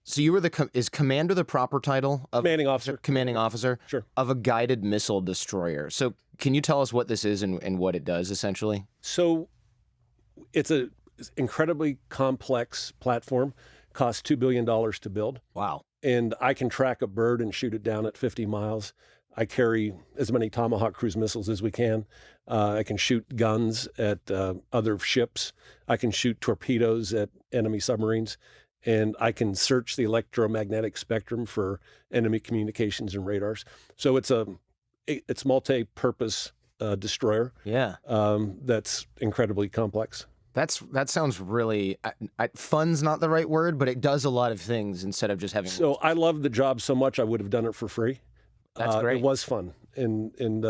So you were is commander the proper title of Commanding officer. commanding officer Sure. of a guided missile destroyer. So can you tell us what this is and what it does essentially? So it's a incredibly complex platform, costs $2 billion to build. Wow. And I can track a bird and shoot it down at 50 miles. I carry as many Tomahawk cruise missiles as we can. I can shoot guns at other ships. I can shoot torpedoes at enemy submarines. And I can search the electromagnetic spectrum for enemy communications and radars. So it's multi-purpose destroyer. Yeah. That's incredibly complex. That sounds really fun's not the right word, but it does a lot of things instead of just having. So I love the job so much I would have done it for free. That's great. It was fun, and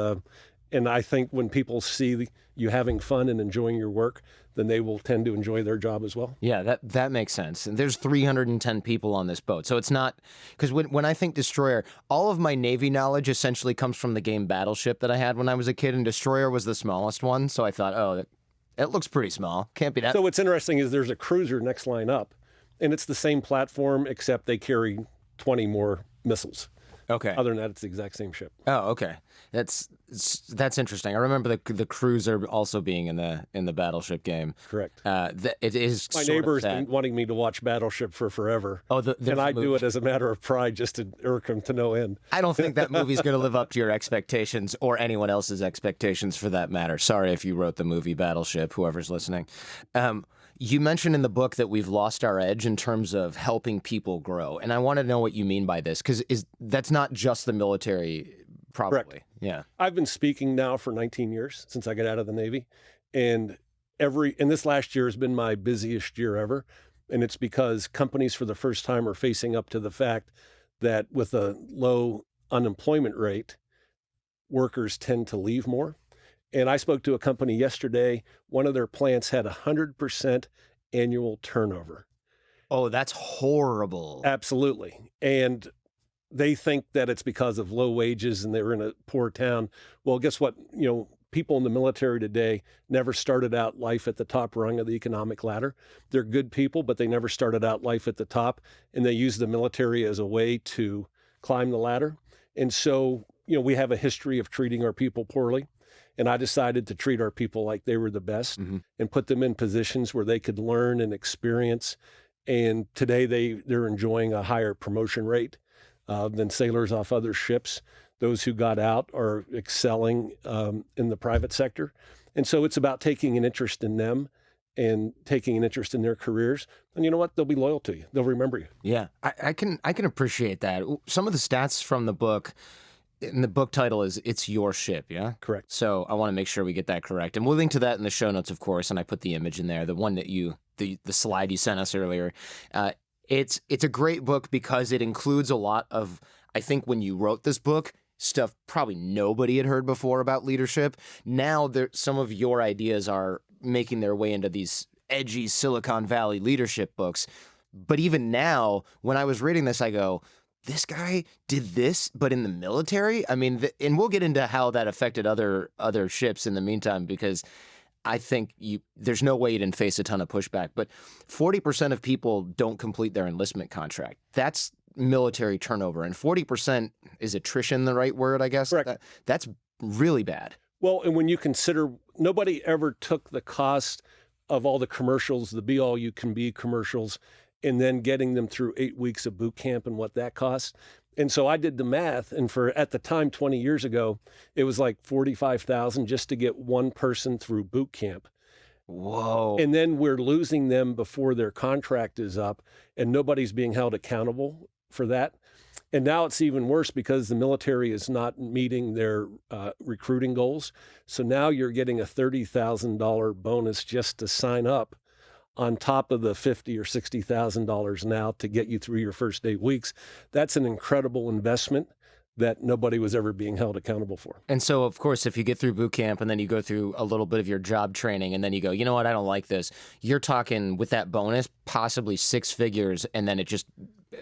I think when people see you having fun and enjoying your work, then they will tend to enjoy their job as well. Yeah, that makes sense. And there's 310 people on this boat, so it's not because when I think destroyer, all of my Navy knowledge essentially comes from the game Battleship that I had when I was a kid, and destroyer was the smallest one. So I thought, oh, it looks pretty small. Can't be that. So what's interesting is there's a cruiser next line up, and it's the same platform except they carry 20 more missiles. Okay. Other than that, it's the exact same ship. Oh, okay. That's interesting. I remember the cruiser also being in the Battleship game. Correct. It is. My neighbor's been wanting me to watch Battleship for forever. Oh, and I do it as a matter of pride, just to irk him to no end. I don't think that movie's going to live up to your expectations or anyone else's expectations for that matter. Sorry if you wrote the movie Battleship, whoever's listening. You mentioned in the book that we've lost our edge in terms of helping people grow. And I want to know what you mean by this, because that's not just the military, probably. Correct. Yeah. I've been speaking now for 19 years since I got out of the Navy. And this last year has been my busiest year ever. And it's because companies for the first time are facing up to the fact that with a low unemployment rate, workers tend to leave more. And I spoke to a company yesterday. One of their plants had 100% annual turnover. Oh, that's horrible. Absolutely. And they think that it's because of low wages and they're in a poor town. Well, guess what? People in the military today never started out life at the top rung of the economic ladder. They're good people, but they never started out life at the top. And they use the military as a way to climb the ladder. And so, we have a history of treating our people poorly. And I decided to treat our people like they were the best and put them in positions where they could learn and experience. And today they're enjoying a higher promotion rate than sailors off other ships. Those who got out are excelling in the private sector. And so it's about taking an interest in them and taking an interest in their careers. And you know what? They'll be loyal to you. They'll remember you. Yeah, I can appreciate that. Some of the stats from the book. And the book title is It's Your Ship, yeah? Correct. So I want to make sure we get that correct. And we'll link to that in the show notes, of course, and I put the image in there, the one that the slide you sent us earlier. It's a great book because it includes a lot of, I think when you wrote this book, stuff probably nobody had heard before about leadership. Now some of your ideas are making their way into these edgy Silicon Valley leadership books. But even now, when I was reading this, I go, this guy did this, but in the military? I mean, and we'll get into how that affected other ships in the meantime, because I think there's no way you didn't face a ton of pushback. But 40% of people don't complete their enlistment contract. That's military turnover. And 40% is attrition the right word, I guess? Correct. That's really bad. Well, and when you consider nobody ever took the cost of all the commercials, the be-all-you-can-be commercials, and then getting them through 8 weeks of boot camp and what that costs. And so I did the math, and at the time, 20 years ago, it was like $45,000 just to get one person through boot camp. Whoa. And then we're losing them before their contract is up, and nobody's being held accountable for that. And now it's even worse because the military is not meeting their recruiting goals. So now you're getting a $30,000 bonus just to sign up, on top of the $50,000 or $60,000 now to get you through your first 8 weeks. That's an incredible investment that nobody was ever being held accountable for. And so, of course, if you get through boot camp and then you go through a little bit of your job training and then you go, you know what, I don't like this, you're talking with that bonus, possibly 6 figures, and then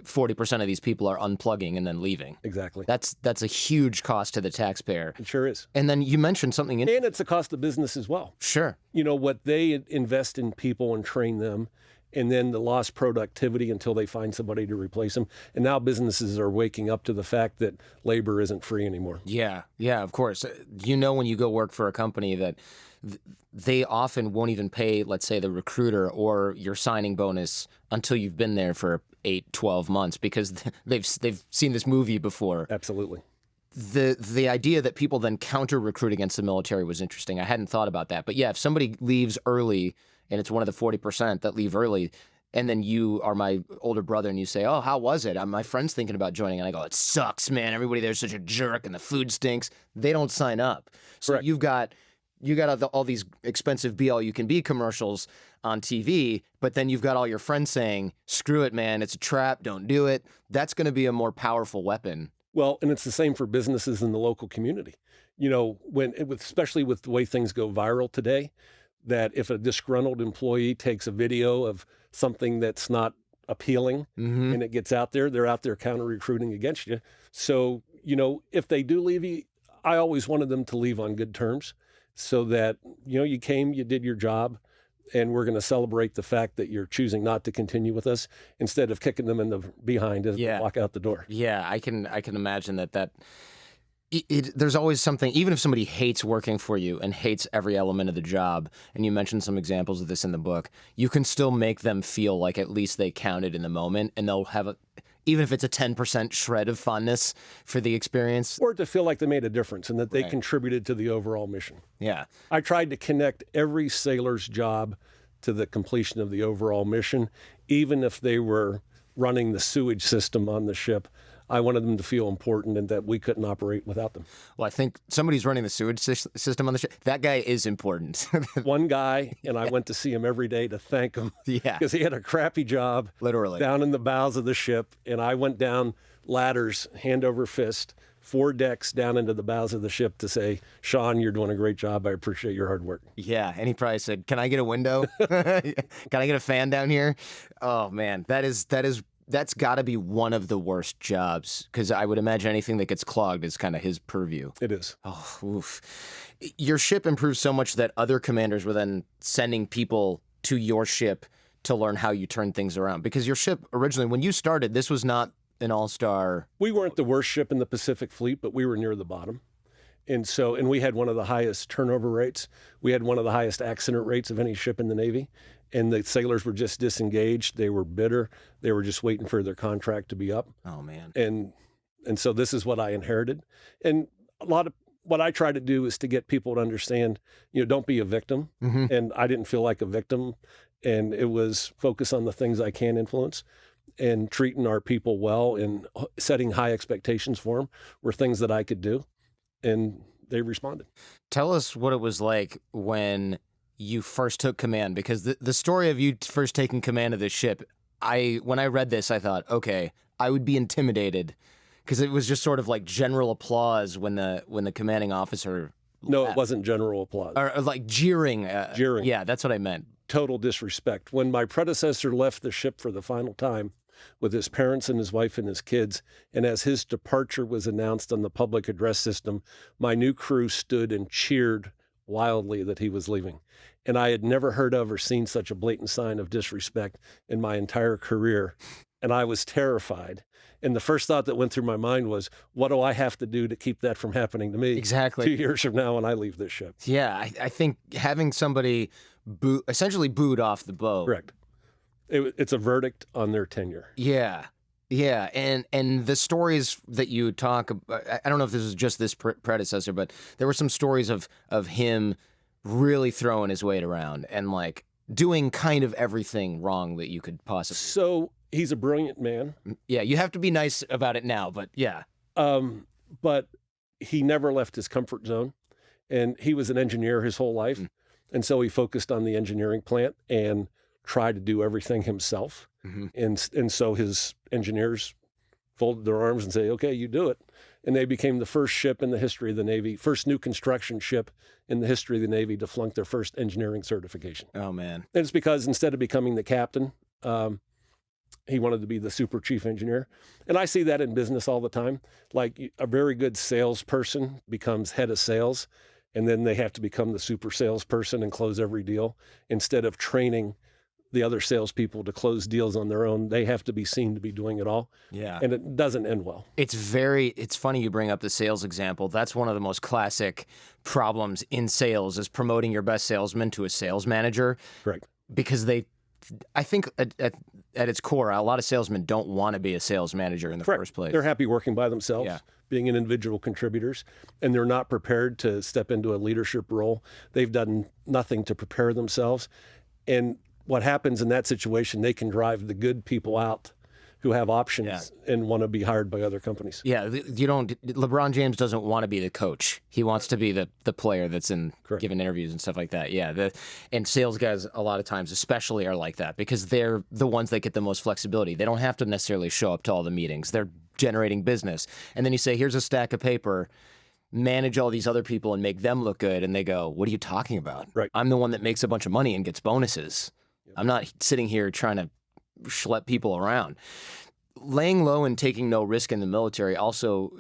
40% of these people are unplugging and then leaving. Exactly. That's a huge cost to the taxpayer. It sure is. And then you mentioned something. And it's a cost of business as well. Sure. What they invest in people and train them, and then the lost productivity until they find somebody to replace them. And now businesses are waking up to the fact that labor isn't free anymore. Yeah, of course. When you go work for a company that they often won't even pay, let's say, the recruiter or your signing bonus until you've been there for 8, 12 months because they've seen this movie before. Absolutely. The idea that people then counter-recruit against the military was interesting. I hadn't thought about that. But yeah, if somebody leaves early and it's one of the 40% that leave early, and then you are my older brother and you say, oh, how was it? My friend's thinking about joining. And I go, it sucks, man. Everybody there's such a jerk and the food stinks. They don't sign up. So Correct. you've got all these expensive be-all-you-can-be commercials on TV, but then you've got all your friends saying, screw it, man. It's a trap. Don't do it. That's going to be a more powerful weapon. Well, and it's the same for businesses in the local community. Especially with the way things go viral today, that if a disgruntled employee takes a video of something that's not appealing and it gets out there, they're out there counter-recruiting against you. So, if they do leave you, I always wanted them to leave on good terms so that, you came, you did your job, and we're going to celebrate the fact that you're choosing not to continue with us instead of kicking them in the behind as they walk out the door. Yeah, I can imagine that there's always something, even if somebody hates working for you and hates every element of the job, and you mentioned some examples of this in the book, you can still make them feel like at least they counted in the moment, and they'll have even if it's a 10% shred of fondness for the experience. Or to feel like they made a difference and that they contributed to the overall mission. Yeah. I tried to connect every sailor's job to the completion of the overall mission, even if they were running the sewage system on the ship. I wanted them to feel important and that we couldn't operate without them. Well, I think somebody's running the sewage system on the ship. That guy is important. One guy, and I went to see him every day to thank him. Yeah. Because he had a crappy job. Literally. Down in the bows of the ship. And I went down ladders, hand over fist, 4 decks down into the bows of the ship to say, Sean, you're doing a great job. I appreciate your hard work. Yeah. And he probably said, can I get a window? Can I get a fan down here? Oh, man. That's got to be one of the worst jobs, because I would imagine anything that gets clogged is kind of his purview. It is. Oh, oof. Your ship improved so much that other commanders were then sending people to your ship to learn how you turn things around. Because your ship originally, when you started, this was not an all-star. We weren't the worst ship in the Pacific Fleet, but we were near the bottom. And we had one of the highest turnover rates. We had one of the highest accident rates of any ship in the Navy. And the sailors were just disengaged. They were bitter. They were just waiting for their contract to be up. Oh, man. And so this is what I inherited. And a lot of what I try to do is to get people to understand, don't be a victim. And I didn't feel like a victim. And it was focus on the things I can influence, and treating our people well and setting high expectations for them were things that I could do. And they responded. Tell us what it was like when you first took command, because the story of you first taking command of this ship, when I read this, I thought, okay, I would be intimidated, because it was just sort of like general applause when the commanding officer. No, it wasn't general applause. Or like jeering. Jeering. Yeah, that's what I meant. Total disrespect. When my predecessor left the ship for the final time with his parents and his wife and his kids, and as his departure was announced on the public address system, my new crew stood and cheered wildly that he was leaving. And I had never heard of or seen such a blatant sign of disrespect in my entire career. And I was terrified. And the first thought that went through my mind was, what do I have to do to keep that from happening to me? Exactly. 2 years from now when I leave this ship. Yeah, I think having somebody essentially booed off the boat. Correct. It's a verdict on their tenure. Yeah. Yeah, and the stories that you talk about, I don't know if this was just this predecessor, but there were some stories of him really throwing his weight around and like doing kind of everything wrong that you could possibly. So he's a brilliant man. Yeah, you have to be nice about it now, but yeah. But he never left his comfort zone, and he was an engineer his whole life. And so he focused on the engineering plant and tried to do everything himself. And so his engineers folded their arms and say, okay, you do it. And they became the first ship in the history of the Navy, first new construction ship in the history of the Navy to flunk their first engineering certification. Oh, man. And it's because instead of becoming the captain, he wanted to be the super chief engineer. And I see that in business all the time. Like a very good salesperson becomes head of sales, and then they have to become the super salesperson and close every deal instead of training the other salespeople to close deals on their own. They have to be seen to be doing it all. Yeah. And it doesn't end well. It's funny you bring up the sales example. That's one of the most classic problems in sales is promoting your best salesman to a sales manager. Correct. Because I think at its core, a lot of salesmen don't want to be a sales manager in the Correct. first place. They're happy working by themselves, being individual contributors, and they're not prepared to step into a leadership role. They've done nothing to prepare themselves. And what happens in that situation, they can drive the good people out who have options and want to be hired by other companies. Yeah, LeBron James doesn't want to be the coach. He wants to be the player that's giving interviews and stuff like that. Yeah, and sales guys a lot of times especially are like that because they're the ones that get the most flexibility. They don't have to necessarily show up to all the meetings. They're generating business. And then you say, here's a stack of paper, manage all these other people and make them look good. And they go, what are you talking about? Right. I'm the one that makes a bunch of money and gets bonuses. I'm not sitting here trying to schlep people around. Laying low and taking no risk in the military also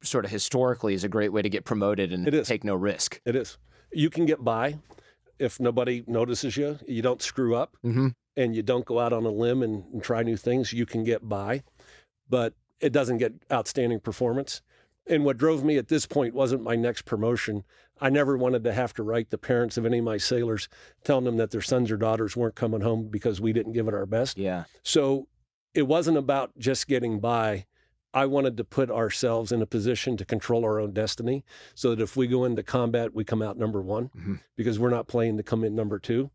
sort of historically is a great way to get promoted and take no risk. It is. You can get by if nobody notices you. You don't screw up and you don't go out on a limb and try new things. You can get by, but it doesn't get outstanding performance. And what drove me at this point wasn't my next promotion. I never wanted to have to write the parents of any of my sailors telling them that their sons or daughters weren't coming home because we didn't give it our best. Yeah. So it wasn't about just getting by. I wanted to put ourselves in a position to control our own destiny so that if we go into combat, we come out number one because we're not playing to come in number two.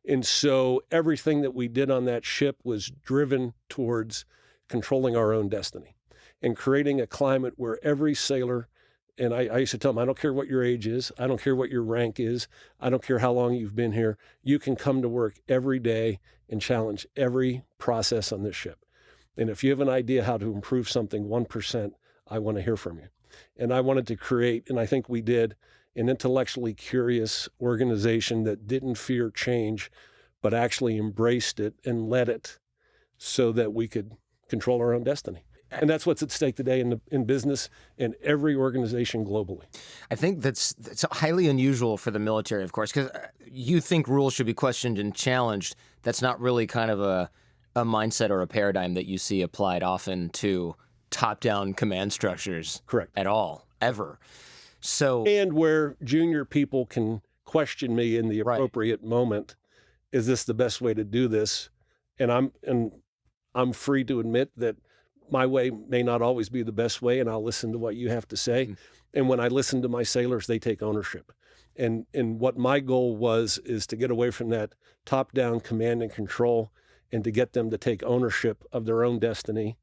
And so everything that we did on that ship was driven towards controlling our own destiny and creating a climate where every sailor, and I used to tell them, I don't care what your age is, I don't care what your rank is, I don't care how long you've been here, you can come to work every day and challenge every process on this ship. And if you have an idea how to improve something 1%, I want to hear from you. And I wanted to create, and I think we did, an intellectually curious organization that didn't fear change, but actually embraced it and led it so that we could control our own destiny. And that's what's at stake today in business and every organization globally. I think that's highly unusual for the military, of course, because you think rules should be questioned and challenged. That's not really kind of a mindset or a paradigm that you see applied often to top-down command structures. Correct. At all, ever. So, and where junior people can question me in the appropriate moment, is this the best way to do this? And I'm free to admit that my way may not always be the best way, and I'll listen to what you have to say. And when I listen to my sailors, they take ownership. And what my goal is to get away from that top-down command and control and to get them to take ownership of their own destiny.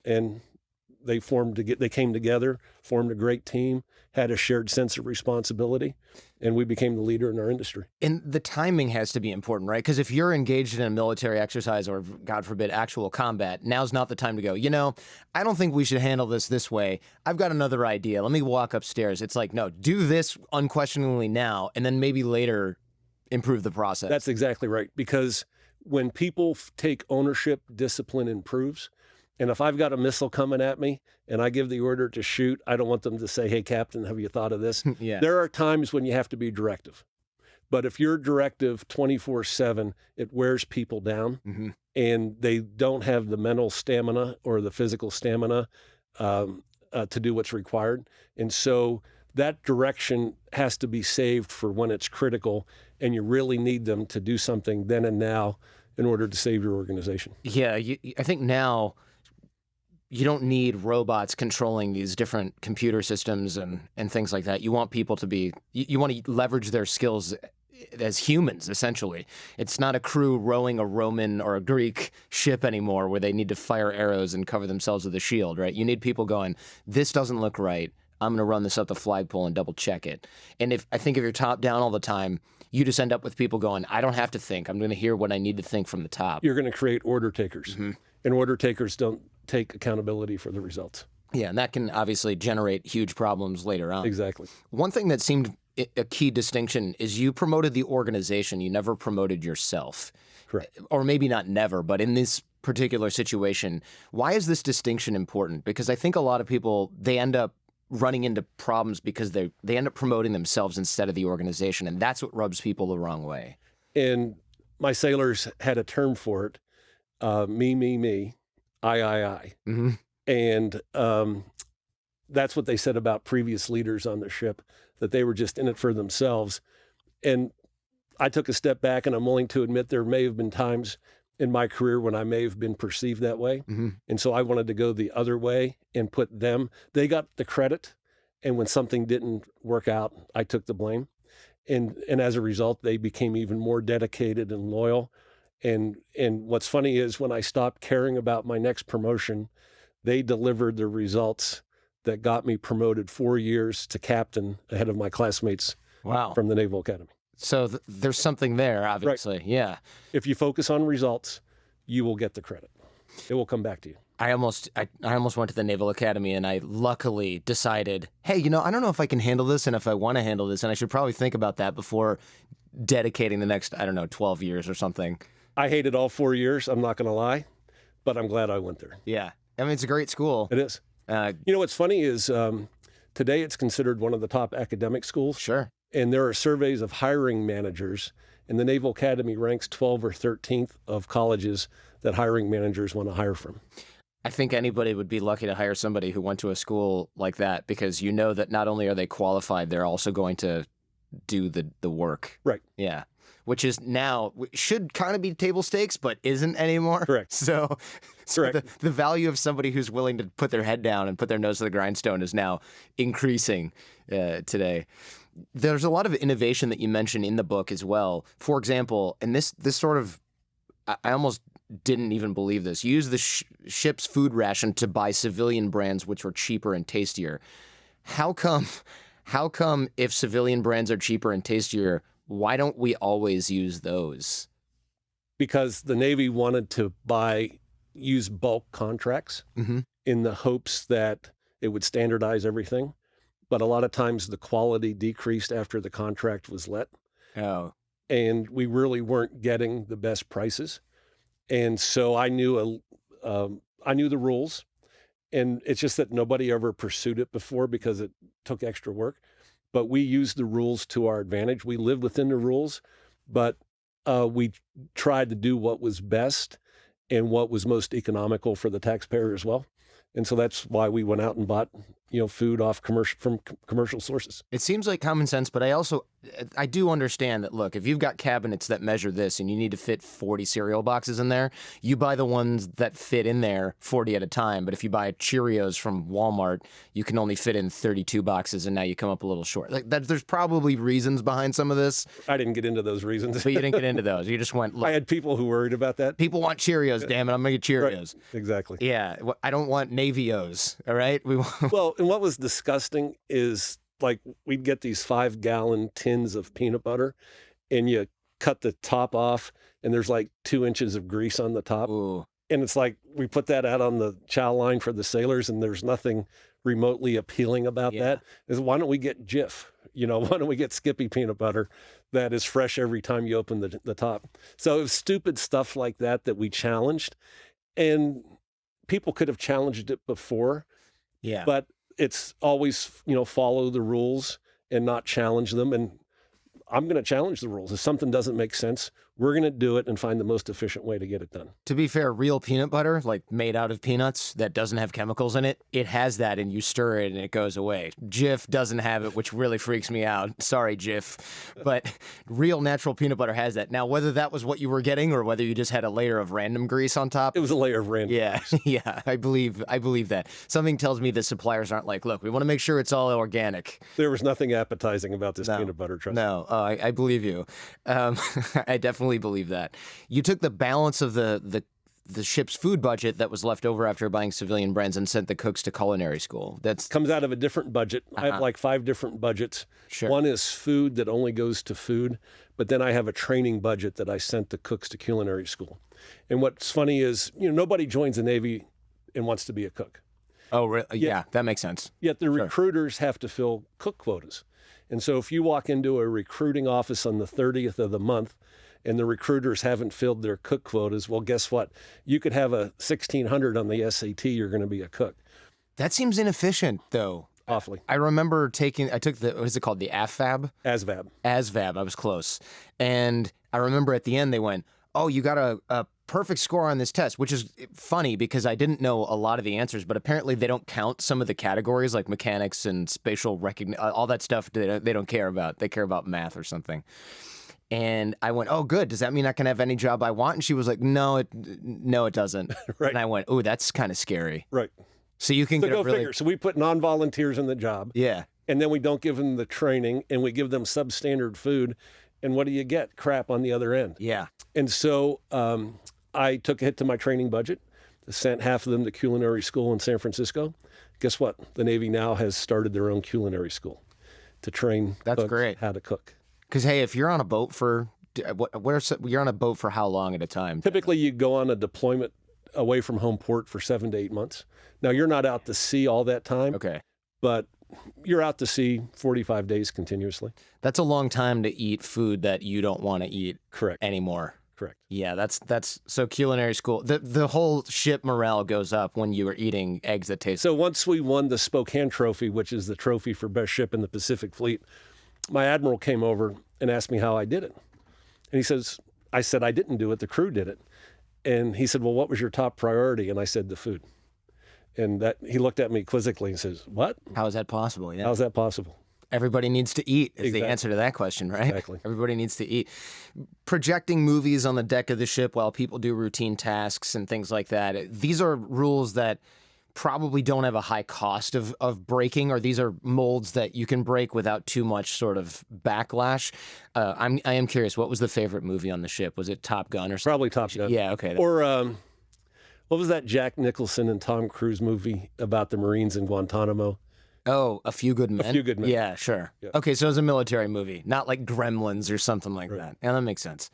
And they came together, formed a great team, had a shared sense of responsibility, and we became the leader in our industry. And the timing has to be important, right? Because if you're engaged in a military exercise or, God forbid, actual combat, now's not the time to go, I don't think we should handle this way. I've got another idea. Let me walk upstairs. It's like, no, do this unquestioningly now, and then maybe later improve the process. That's exactly right. Because when people take ownership, discipline improves. And if I've got a missile coming at me and I give the order to shoot, I don't want them to say, hey, Captain, have you thought of this? There are times when you have to be directive. But if you're directive 24/7, it wears people down and they don't have the mental stamina or the physical stamina to do what's required. And so that direction has to be saved for when it's critical and you really need them to do something then and now in order to save your organization. Yeah, I think now you don't need robots controlling these different computer systems and things like that. You want people to be, you want to leverage their skills as humans, essentially. It's not a crew rowing a Roman or a Greek ship anymore where they need to fire arrows and cover themselves with a shield, right? You need people going, this doesn't look right. I'm going to run this up the flagpole and double check it. And I think if you're top down all the time, you just end up with people going, I don't have to think. I'm going to hear what I need to think from the top. You're going to create order takers. And order takers don't take accountability for the results. Yeah, and that can obviously generate huge problems later on. Exactly. One thing that seemed a key distinction is you promoted the organization. You never promoted yourself. Correct. Or maybe not never, but in this particular situation, why is this distinction important? Because I think a lot of people, they end up running into problems because they end up promoting themselves instead of the organization, and that's what rubs people the wrong way. And my sailors had a term for it, me, I. Hmm. And that's what they said about previous leaders on the ship, that they were just in it for themselves. And I took a step back, and I'm willing to admit there may have been times in my career when I may have been perceived that way. Hmm. And so I wanted to go the other way and put them, they got the credit. And when something didn't work out, I took the blame. And as a result, they became even more dedicated and loyal. And what's funny is when I stopped caring about my next promotion, they delivered the results that got me promoted 4 years to captain ahead of my classmates Wow. from the Naval Academy. So there's something there, obviously. Right. Yeah. If you focus on results, you will get the credit. It will come back to you. I almost went to the Naval Academy, and I luckily decided, hey, I don't know if I can handle this and if I want to handle this, and I should probably think about that before dedicating the next, 12 years or something. I hated all 4 years, I'm not going to lie, but I'm glad I went there. Yeah. I mean, it's a great school. It is. What's funny is today it's considered one of the top academic schools. Sure. And there are surveys of hiring managers, and the Naval Academy ranks 12th or 13th of colleges that hiring managers want to hire from. I think anybody would be lucky to hire somebody who went to a school like that, because that not only are they qualified, they're also going to do the work. Right. Yeah. Which is now, should kind of be table stakes, but isn't anymore. Correct. So Correct. The value of somebody who's willing to put their head down and put their nose to the grindstone is now increasing today. There's a lot of innovation that you mention in the book as well. For example, and this sort of, I almost didn't even believe this. You use the ship's food ration to buy civilian brands which were cheaper and tastier. How come if civilian brands are cheaper and tastier, why don't we always use those? Because the Navy wanted to use bulk contracts in the hopes that it would standardize everything. But a lot of times the quality decreased after the contract was let. Oh. And we really weren't getting the best prices. And so I knew the rules, and it's just that nobody ever pursued it before because it took extra work. But we used the rules to our advantage. We lived within the rules, but we tried to do what was best and what was most economical for the taxpayer as well. And so that's why we went out and bought, food from commercial sources. It seems like common sense, but I do understand that, look, if you've got cabinets that measure this and you need to fit 40 cereal boxes in there, you buy the ones that fit in there 40 at a time. But if you buy Cheerios from Walmart, you can only fit in 32 boxes, and now you come up a little short. Like there's probably reasons behind some of this. I didn't get into those reasons. But you didn't get into those. You just went, look. I had people who worried about that. People want Cheerios, damn it. I'm going to get Cheerios. Right. Exactly. Yeah. I don't want Navios, all right? Well, and what was disgusting is, like, we'd get these 5-gallon tins of peanut butter, and you cut the top off, and there's like 2 inches of grease on the top. Ooh. And it's like, we put that out on the chow line for the sailors, and there's nothing remotely appealing about that. Is why don't we get Jif? Why don't we get Skippy peanut butter that is fresh every time you open the top? So it was stupid stuff like that we challenged, and people could have challenged it before. Yeah. But it's always, follow the rules and not challenge them. And I'm going to challenge the rules. If something doesn't make sense, we're going to do it and find the most efficient way to get it done. To be fair, real peanut butter, like made out of peanuts that doesn't have chemicals in it, it has that, and you stir it and it goes away. Jif doesn't have it, which really freaks me out. Sorry, Jif. But real natural peanut butter has that. Now, whether that was what you were getting or whether you just had a layer of random grease on top. It was a layer of random grease. Yeah, I believe that. Something tells me the suppliers aren't like, look, we want to make sure it's all organic. There was nothing appetizing about this peanut butter, trust me. No, I believe you. I definitely believe that. You took the balance of the ship's food budget that was left over after buying civilian brands and sent the cooks to Culinary School. That comes out of a different budget. I have like 5 different budgets. Sure. One is food that only goes to food, but then I have a training budget that I sent the cooks to Culinary School. And what's funny is, nobody joins the Navy and wants to be a cook. Oh, really? Yeah, that makes sense. Yet the recruiters have to fill cook quotas. And so if you walk into a recruiting office on the 30th of the month and the recruiters haven't filled their cook quotas, well, guess what? You could have a 1,600 on the SAT, you're going to be a cook. That seems inefficient, though. Awfully. I remember I took the, what is it called? The AFAB? ASVAB. ASVAB. I was close. And I remember at the end they went, oh, you got a perfect score on this test, which is funny because I didn't know a lot of the answers, but apparently they don't count some of the categories like mechanics and spatial recognition, all that stuff they don't care about. They care about math or something. And I went, oh, good. Does that mean I can have any job I want? And she was like, no, it doesn't. Right. And I went, oh, that's kind of scary. Right. So you can So get go really... figure. So we put non-volunteers in the job. Yeah. And then we don't give them the training, and we give them substandard food. And what do you get? Crap on the other end. Yeah. And so I took a hit to my training budget, sent half of them to Culinary School in San Francisco. Guess what? The Navy now has started their own culinary school to train That's cooks great. how to cook. Because, hey, if you're on a boat for... you're on a boat for how long at a time? Typically, you go on a deployment away from home port for 7 to 8 months. Now, you're not out to sea all that time. Okay. But you're out to sea 45 days continuously. That's a long time to eat food that you don't want to eat Correct. anymore. Correct. Yeah, that's so Culinary School. The whole ship morale goes up when you are eating eggs that taste... So once we won the Spokane Trophy, which is the trophy for best ship in the Pacific Fleet, my admiral came over and asked me how I did it. And he says, I said, I didn't do it. The crew did it. And he said, well, what was your top priority? And I said, the food. And that he looked at me quizzically and says, what? How is that possible? Yeah. How's that possible? Everybody needs to eat is Exactly. the answer to that question, right? Exactly. Everybody needs to eat. Projecting movies on the deck of the ship while people do routine tasks and things like that. These are rules that probably don't have a high cost of breaking, or these are molds that you can break without too much sort of backlash. I am curious, what was the favorite movie on the ship? Was it Top Gun or something? Probably Top Gun. Yeah, okay. Or what was that Jack Nicholson and Tom Cruise movie about the Marines in Guantanamo? Oh, A Few Good Men? A Few Good Men. Yeah, sure. Yeah. Okay, so it was a military movie, not like Gremlins or something like that. Yeah, that makes sense.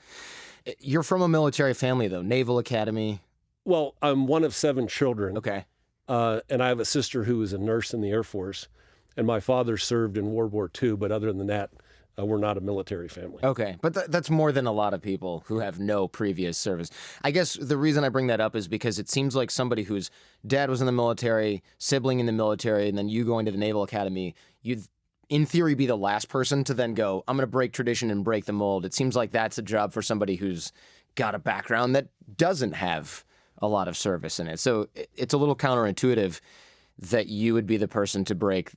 You're from a military family, though. Naval Academy. Well, I'm one of 7 children. Okay. And I have a sister who was a nurse in the Air Force. And my father served in World War II. But other than that, we're not a military family. Okay, but that's more than a lot of people who have no previous service. I guess the reason I bring that up is because it seems like somebody whose dad was in the military, sibling in the military, and then you going to the Naval Academy, you'd, in theory, be the last person to then go, I'm going to break tradition and break the mold. It seems like that's a job for somebody who's got a background that doesn't have a lot of service in it. So it's a little counterintuitive that you would be the person to break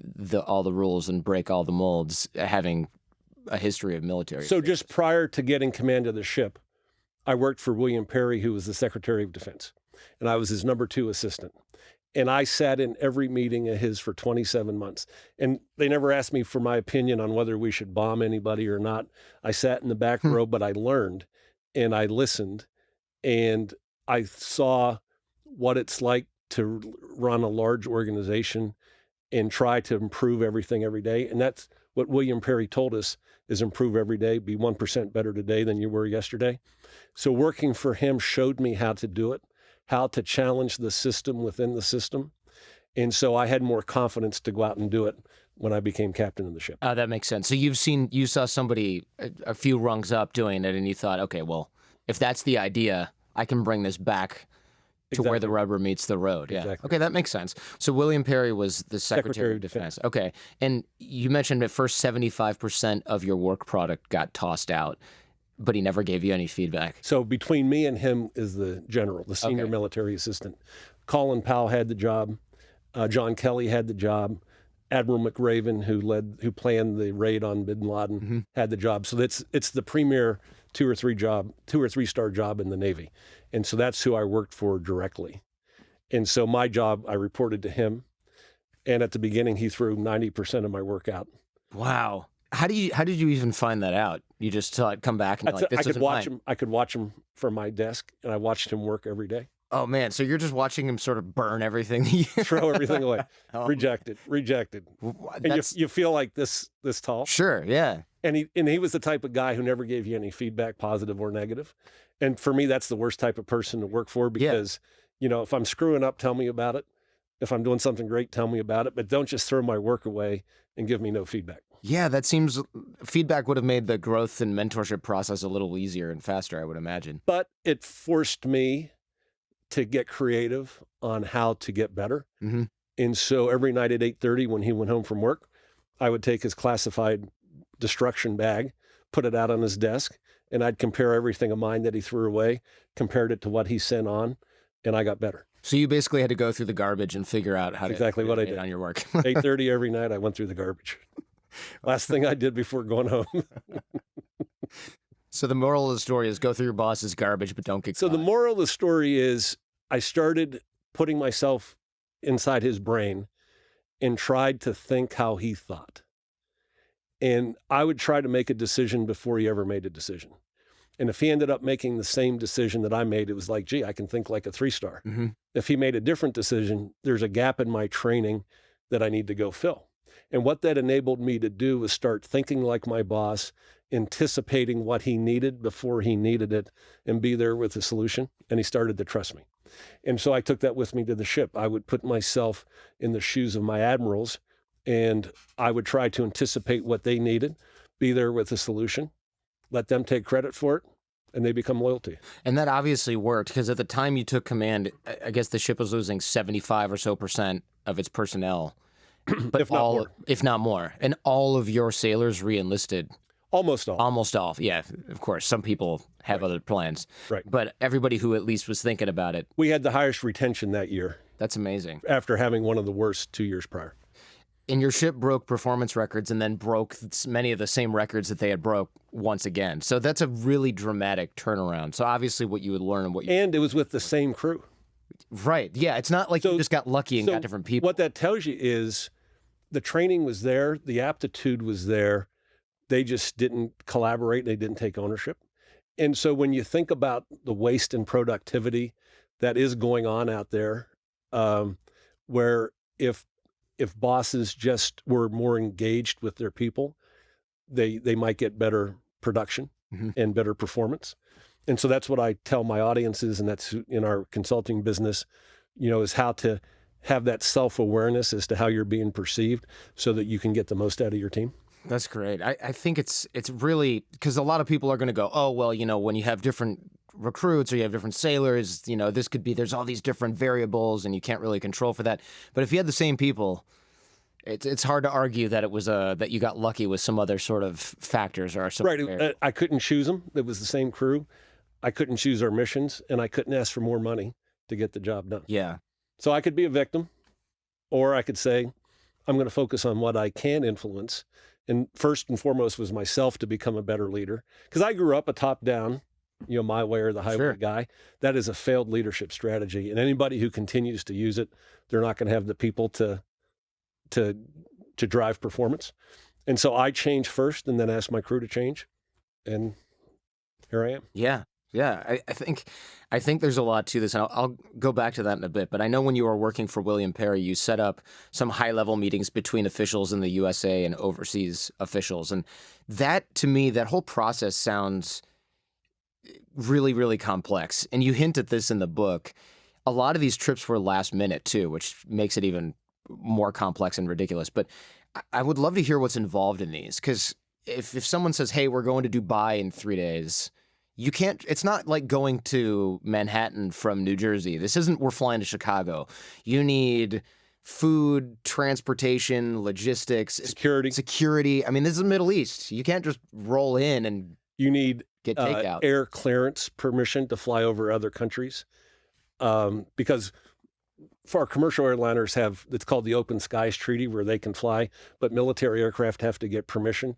all the rules and break all the molds, having a history of military. So just prior to getting command of the ship, I worked for William Perry, who was the Secretary of Defense, and I was his number 2 assistant. And I sat in every meeting of his for 27 months. And they never asked me for my opinion on whether we should bomb anybody or not. I sat in the back row, but I learned and I listened and I saw what it's like to run a large organization and try to improve everything every day. And that's what William Perry told us, is improve every day, be 1% better today than you were yesterday. So working for him showed me how to do it, how to challenge the system within the system. And so I had more confidence to go out and do it when I became captain of the ship. That makes sense. So you saw somebody a few rungs up doing it and you thought, okay, well, if that's the idea, I can bring this back to where the rubber meets the road. Yeah. Exactly. Okay, that makes sense. So William Perry was the Secretary of Defense. Okay. And you mentioned at first 75% of your work product got tossed out, but he never gave you any feedback. So between me and him is the general, the senior military assistant. Colin Powell had the job. John Kelly had the job. Admiral McRaven, who planned the raid on Bin Laden, had the job. So it's the premier 2 or 3 star job in the Navy. And so that's who I worked for directly. And so my job, I reported to him. And at the beginning, he threw 90% of my work out. Wow. How did you even find that out? You just saw it come back and you're like, this isn't mine. I could watch him from my desk, and I watched him work every day. Oh man, so you're just watching him sort of burn everything. Throw everything away. Rejected. And you feel like this tall. Sure, yeah. And he was the type of guy who never gave you any feedback, positive or negative. And for me, that's the worst type of person to work for because, if I'm screwing up, tell me about it. If I'm doing something great, tell me about it. But don't just throw my work away and give me no feedback. Yeah, that seems feedback would have made the growth and mentorship process a little easier and faster, I would imagine. But it forced me to get creative on how to get better. Mm-hmm. And so every night at 8:30 when he went home from work, I would take his classified destruction bag, put it out on his desk, and I'd compare everything of mine that he threw away, compared it to what he sent on, and I got better. So you basically had to go through the garbage and figure out how Exactly to what I get did. on your work. 8:30 every night, I went through the garbage. Last thing I did before going home. So the moral of the story is go through your boss's garbage, but don't get So caught. the moral of the story is I started putting myself inside his brain and tried to think how he thought. And I would try to make a decision before he ever made a decision. And if he ended up making the same decision that I made, it was like, gee, I can think like a 3-star. Mm-hmm. If he made a different decision, there's a gap in my training that I need to go fill. And what that enabled me to do was start thinking like my boss, anticipating what he needed before he needed it, and be there with the solution. And he started to trust me. And so I took that with me to the ship. I would put myself in the shoes of my admirals, and I would try to anticipate what they needed, be there with the solution, let them take credit for it, and they become loyal to you. And that obviously worked because at the time you took command, I guess the ship was losing 75% or so of its personnel. But if not more. And all of your sailors re-enlisted. Almost all. Almost all. Yeah, of course. Some people have other plans. Right. But everybody who at least was thinking about it. We had the highest retention that year. That's amazing. After having one of the worst 2 years prior. And your ship broke performance records and then broke many of the same records that they had broke once again. So that's a really dramatic turnaround. So obviously what you would learn and what you... And it was with the same crew. Right. Yeah. It's not like you just got lucky and got different people. What that tells you is the training was there. The aptitude was there. They just didn't collaborate. They didn't take ownership. And so when you think about the waste and productivity that is going on out there, where if bosses just were more engaged with their people, they might get better production and better performance. And so that's what I tell my audiences, and that's in our consulting business, is how to have that self-awareness as to how you're being perceived so that you can get the most out of your team. That's great. I think it's really, because a lot of people are going to go, oh, well, when you have different recruits or you have different sailors, there's all these different variables and you can't really control for that. But if you had the same people, it's hard to argue that it was that you got lucky with some other sort of factors or something. Right. I couldn't choose them. It was the same crew. I couldn't choose our missions, and I couldn't ask for more money to get the job done. Yeah. So I could be a victim, or I could say, I'm going to focus on what I can influence. And first and foremost was myself to become a better leader. Because I grew up a top-down, my way or the highway guy. That is a failed leadership strategy. And anybody who continues to use it, they're not going to have the people to drive performance. And so I changed first and then asked my crew to change. And here I am. Yeah. Yeah, I think there's a lot to this, and I'll go back to that in a bit. But I know when you were working for William Perry, you set up some high-level meetings between officials in the USA and overseas officials. And that, to me, that whole process sounds really, really complex. And you hint at this in the book. A lot of these trips were last minute, too, which makes it even more complex and ridiculous. But I would love to hear what's involved in these, because if someone says, hey, we're going to Dubai in 3 days... You can't, it's not like going to Manhattan from New Jersey. This isn't, we're flying to Chicago. You need food, transportation, logistics, security. I mean, this is the Middle East. You can't just roll in and you need get takeout. Air clearance permission to fly over other countries. Because for our commercial airliners it's called the Open Skies Treaty, where they can fly, but military aircraft have to get permission.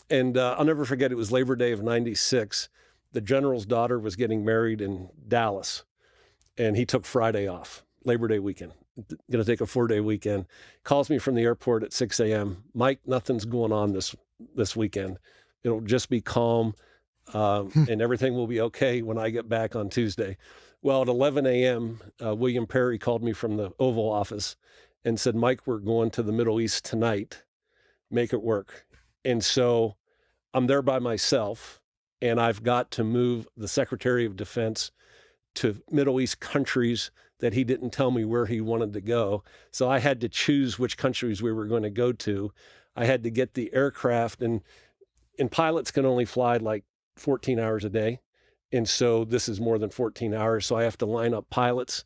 And I'll never forget, it was Labor Day of '96. The general's daughter was getting married in Dallas, and he took Friday off, Labor Day weekend. Going to take a 4-day weekend. Calls me from the airport at 6 a.m. Mike, nothing's going on this weekend. It'll just be calm, and everything will be okay when I get back on Tuesday. Well, at 11 a.m., William Perry called me from the Oval Office and said, Mike, we're going to the Middle East tonight. Make it work. And so I'm there by myself. And I've got to move the Secretary of Defense to Middle East countries that he didn't tell me where he wanted to go. So I had to choose which countries we were going to go to. I had to get the aircraft, and pilots can only fly like 14 hours a day. And so this is more than 14 hours. So I have to line up pilots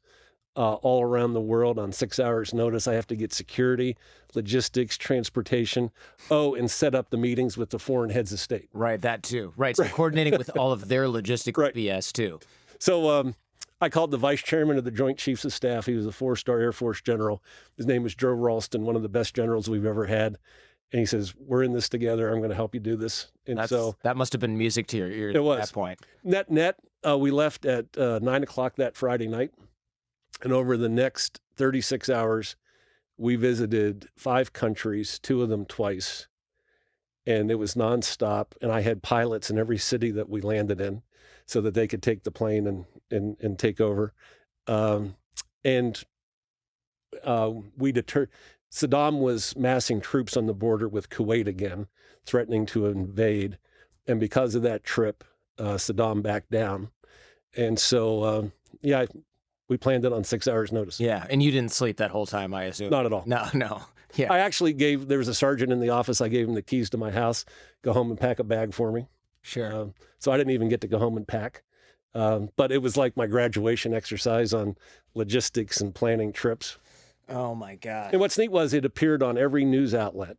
all around the world on 6 hours notice. I have to get security, logistics, transportation, and set up the meetings with the foreign heads of state. Right, that too. Right, so coordinating with all of their logistic BS too. So I called the vice chairman of the Joint Chiefs of Staff. He was a 4-star Air Force general. His name was Joe Ralston, one of the best generals we've ever had. And he says, we're in this together. I'm going to help you do this. And that must have been music to your ears at that point. Net, we left at 9 o'clock that Friday night. And over the next 36 hours, we visited 5 countries, 2 of them twice. And it was nonstop. And I had pilots in every city that we landed in so that they could take the plane and take over. Saddam was massing troops on the border with Kuwait again, threatening to invade. And because of that trip, Saddam backed down. And so, we planned it on 6 hours notice. Yeah, and you didn't sleep that whole time, I assume. Not at all. No. Yeah. I actually there was a sergeant in the office. I gave him the keys to my house, go home and pack a bag for me. Sure. So I didn't even get to go home and pack. But it was like my graduation exercise on logistics and planning trips. Oh my God. And what's neat was it appeared on every news outlet.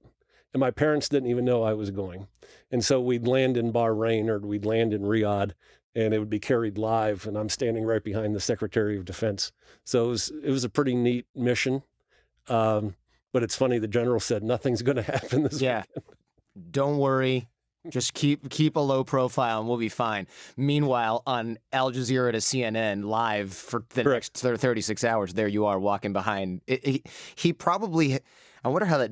And my parents didn't even know I was going. And so we'd land in Bahrain or we'd land in Riyadh, and it would be carried live, and I'm standing right behind the Secretary of Defense. So it was a pretty neat mission. But it's funny, the general said, nothing's going to happen this weekend. Don't worry. Just keep a low profile and we'll be fine. Meanwhile, on Al Jazeera to CNN live for the next 36 hours, there you are walking behind. He probably, I wonder how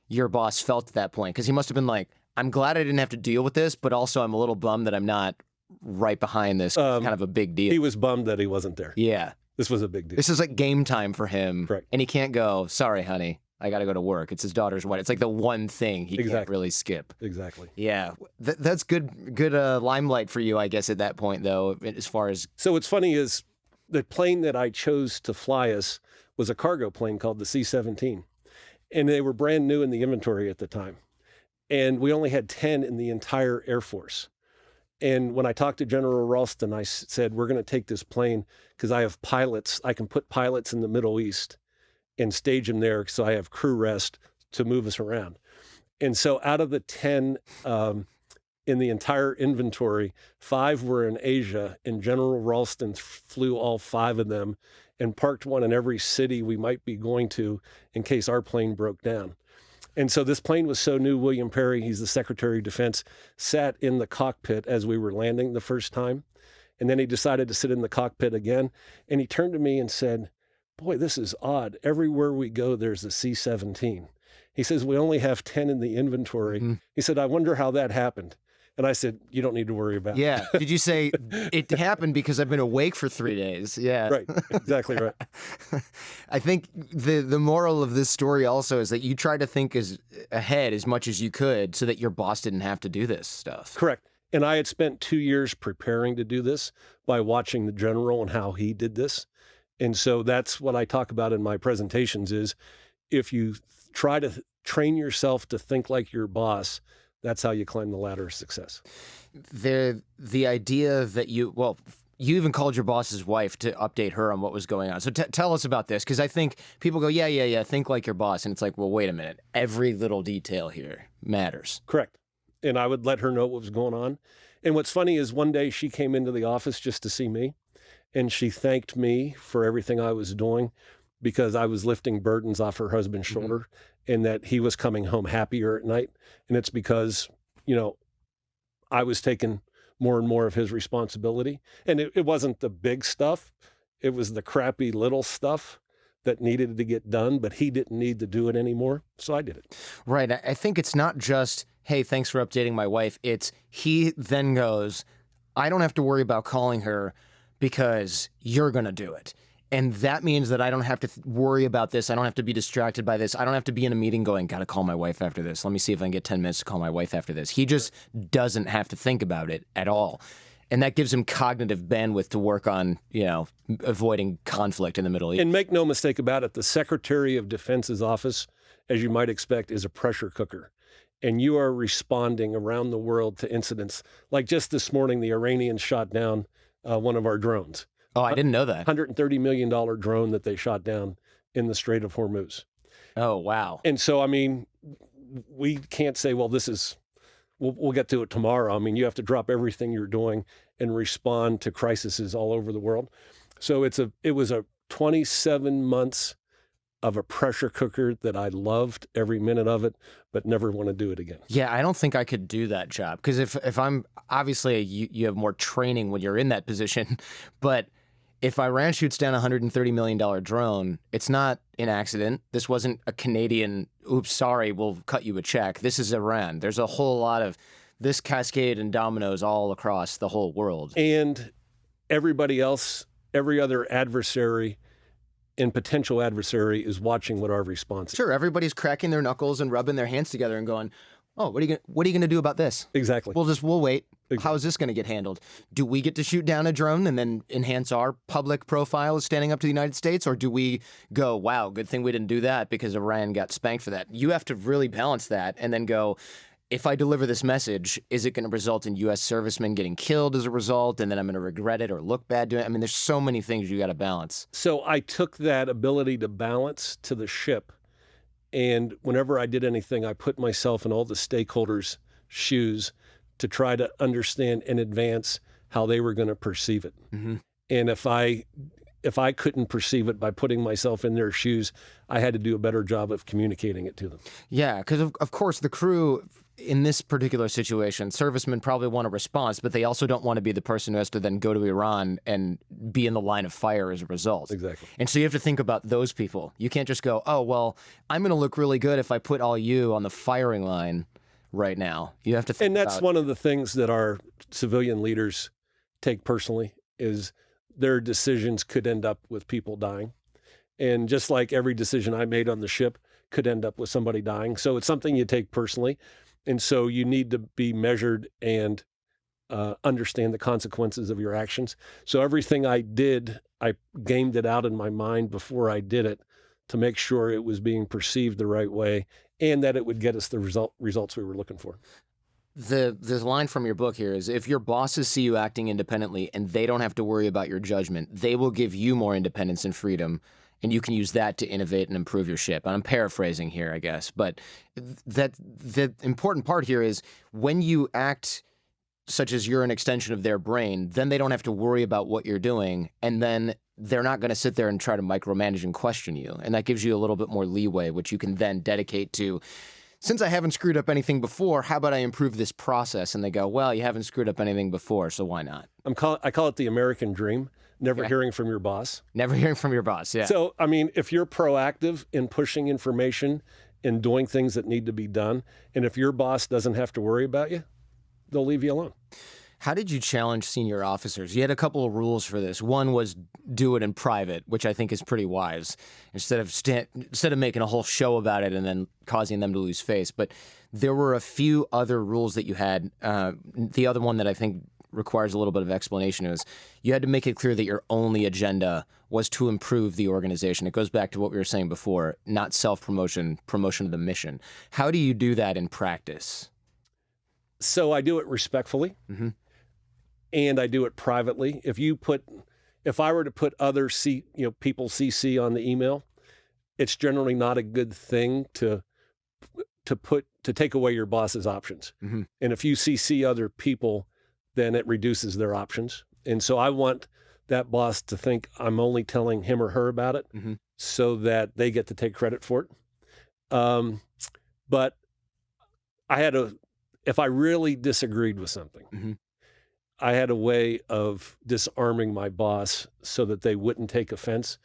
your boss felt at that point, because he must have been like, I'm glad I didn't have to deal with this, but also I'm a little bummed that I'm not right behind this. Kind of a big deal. He was bummed that he wasn't there. Yeah. This was a big deal. This is like game time for him. Correct. And he can't go, sorry, honey, I got to go to work. It's his daughter's wedding. It's like the one thing he can't really skip. Exactly. Yeah. That's good limelight for you, I guess, at that point, though, as far as... So what's funny is the plane that I chose to fly us was a cargo plane called the C-17. And they were brand new in the inventory at the time. And we only had 10 in the entire Air Force. And when I talked to General Ralston, I said, we're going to take this plane because I have pilots. I can put pilots in the Middle East and stage them there so I have crew rest to move us around. And so out of the 10 in the entire inventory, 5 were in Asia, and General Ralston flew all 5 of them and parked one in every city we might be going to in case our plane broke down. And so this plane was so new, William Perry, he's the Secretary of Defense, sat in the cockpit as we were landing the first time. And then he decided to sit in the cockpit again. And he turned to me and said, boy, this is odd. Everywhere we go, there's a C-17. He says, we only have 10 in the inventory. Mm-hmm. He said, I wonder how that happened. And I said, you don't need to worry about it. Yeah. Did you say it happened because I've been awake for 3 days? Yeah. Right. Exactly right. I think the moral of this story also is that you tried to think ahead as much as you could so that your boss didn't have to do this stuff. Correct. And I had spent 2 years preparing to do this by watching the general and how he did this. And so that's what I talk about in my presentations is if you try to train yourself to think like your boss, that's how you climb the ladder of success. The idea that you even called your boss's wife to update her on what was going on. So tell us about this, because I think people go, yeah, think like your boss. And it's like, well, wait a minute. Every little detail here matters. Correct. And I would let her know what was going on. And what's funny is one day she came into the office just to see me, and she thanked me for everything I was doing because I was lifting burdens off her husband's shoulder and that he was coming home happier at night. And it's because, I was taking more and more of his responsibility. And it wasn't the big stuff. It was the crappy little stuff that needed to get done, but he didn't need to do it anymore. So I did it. Right. I think it's not just, hey, thanks for updating my wife. It's he then goes, I don't have to worry about calling her because you're going to do it. And that means that I don't have to worry about this. I don't have to be distracted by this. I don't have to be in a meeting going, got to call my wife after this. Let me see if I can get 10 minutes to call my wife after this. He just doesn't have to think about it at all. And that gives him cognitive bandwidth to work on, avoiding conflict in the Middle East. And make no mistake about it, the Secretary of Defense's office, as you might expect, is a pressure cooker. And you are responding around the world to incidents. Like just this morning, the Iranians shot down one of our drones. Oh, I didn't know that. $130 million drone that they shot down in the Strait of Hormuz. Oh, wow. And so, I mean, we can't say, well, we'll get to it tomorrow. I mean, you have to drop everything you're doing and respond to crises all over the world. So it was a 27 months of a pressure cooker that I loved every minute of it, but never want to do it again. Yeah, I don't think I could do that job because if I'm obviously you have more training when you're in that position, but if Iran shoots down a $130 million drone, it's not an accident. This wasn't a Canadian, oops, sorry, we'll cut you a check. This is Iran. There's a whole lot of this cascade and dominoes all across the whole world. And everybody else, every other adversary and potential adversary is watching what our response is. Sure, everybody's cracking their knuckles and rubbing their hands together and going, oh, what are you gonna do about this? Exactly. We'll wait. Exactly. How is this going to get handled? Do we get to shoot down a drone and then enhance our public profile as standing up to the United States? Or do we go, wow, good thing we didn't do that because Iran got spanked for that? You have to really balance that and then go, if I deliver this message, is it going to result in U.S. servicemen getting killed as a result? And then I'm going to regret it or look bad doing it? I mean, there's so many things you got to balance. So I took that ability to balance to the ship. And whenever I did anything, I put myself in all the stakeholders' shoes to try to understand in advance how they were going to perceive it. Mm-hmm. And if I couldn't perceive it by putting myself in their shoes, I had to do a better job of communicating it to them. Yeah, because of course the crew in this particular situation, servicemen probably want a response, but they also don't want to be the person who has to then go to Iran and be in the line of fire as a result. Exactly. And so you have to think about those people. You can't just go, oh, well, I'm going to look really good if I put all you on the firing line right now. You have to think And that's about... one of the things that our civilian leaders take personally is their decisions could end up with people dying. And just like every decision I made on the ship could end up with somebody dying. So it's something you take personally. And so you need to be measured and understand the consequences of your actions. So everything I did, I gamed it out in my mind before I did it to make sure it was being perceived the right way and that it would get us the results we were looking for. The line from your book here is, if your bosses see you acting independently and they don't have to worry about your judgment, they will give you more independence and freedom, and you can use that to innovate and improve your ship. And I'm paraphrasing here, I guess. But the important part here is when you act such as you're an extension of their brain, then they don't have to worry about what you're doing, and then they're not going to sit there and try to micromanage and question you. And that gives you a little bit more leeway, which you can then dedicate to, since I haven't screwed up anything before, how about I improve this process? And they go, well, you haven't screwed up anything before, so why not? I call it the American dream, never hearing from your boss. Never hearing from your boss, yeah. So, I mean, if you're proactive in pushing information and doing things that need to be done, and if your boss doesn't have to worry about you, they'll leave you alone. How did you challenge senior officers? You had a couple of rules for this. One was do it in private, which I think is pretty wise, instead of making a whole show about it and then causing them to lose face. But there were a few other rules that you had. The other one that I think requires a little bit of explanation is you had to make it clear that your only agenda was to improve the organization. It goes back to what we were saying before, not self-promotion, promotion of the mission. How do you do that in practice? So I do it respectfully. Mm-hmm. And I do it privately. If I were to put other people CC on the email, it's generally not a good thing to take away your boss's options. Mm-hmm. And if you CC other people, then it reduces their options. And so I want that boss to think I'm only telling him or her about it, mm-hmm. so that they get to take credit for it. But if I really disagreed with something, mm-hmm. I had a way of disarming my boss so that they wouldn't take offense.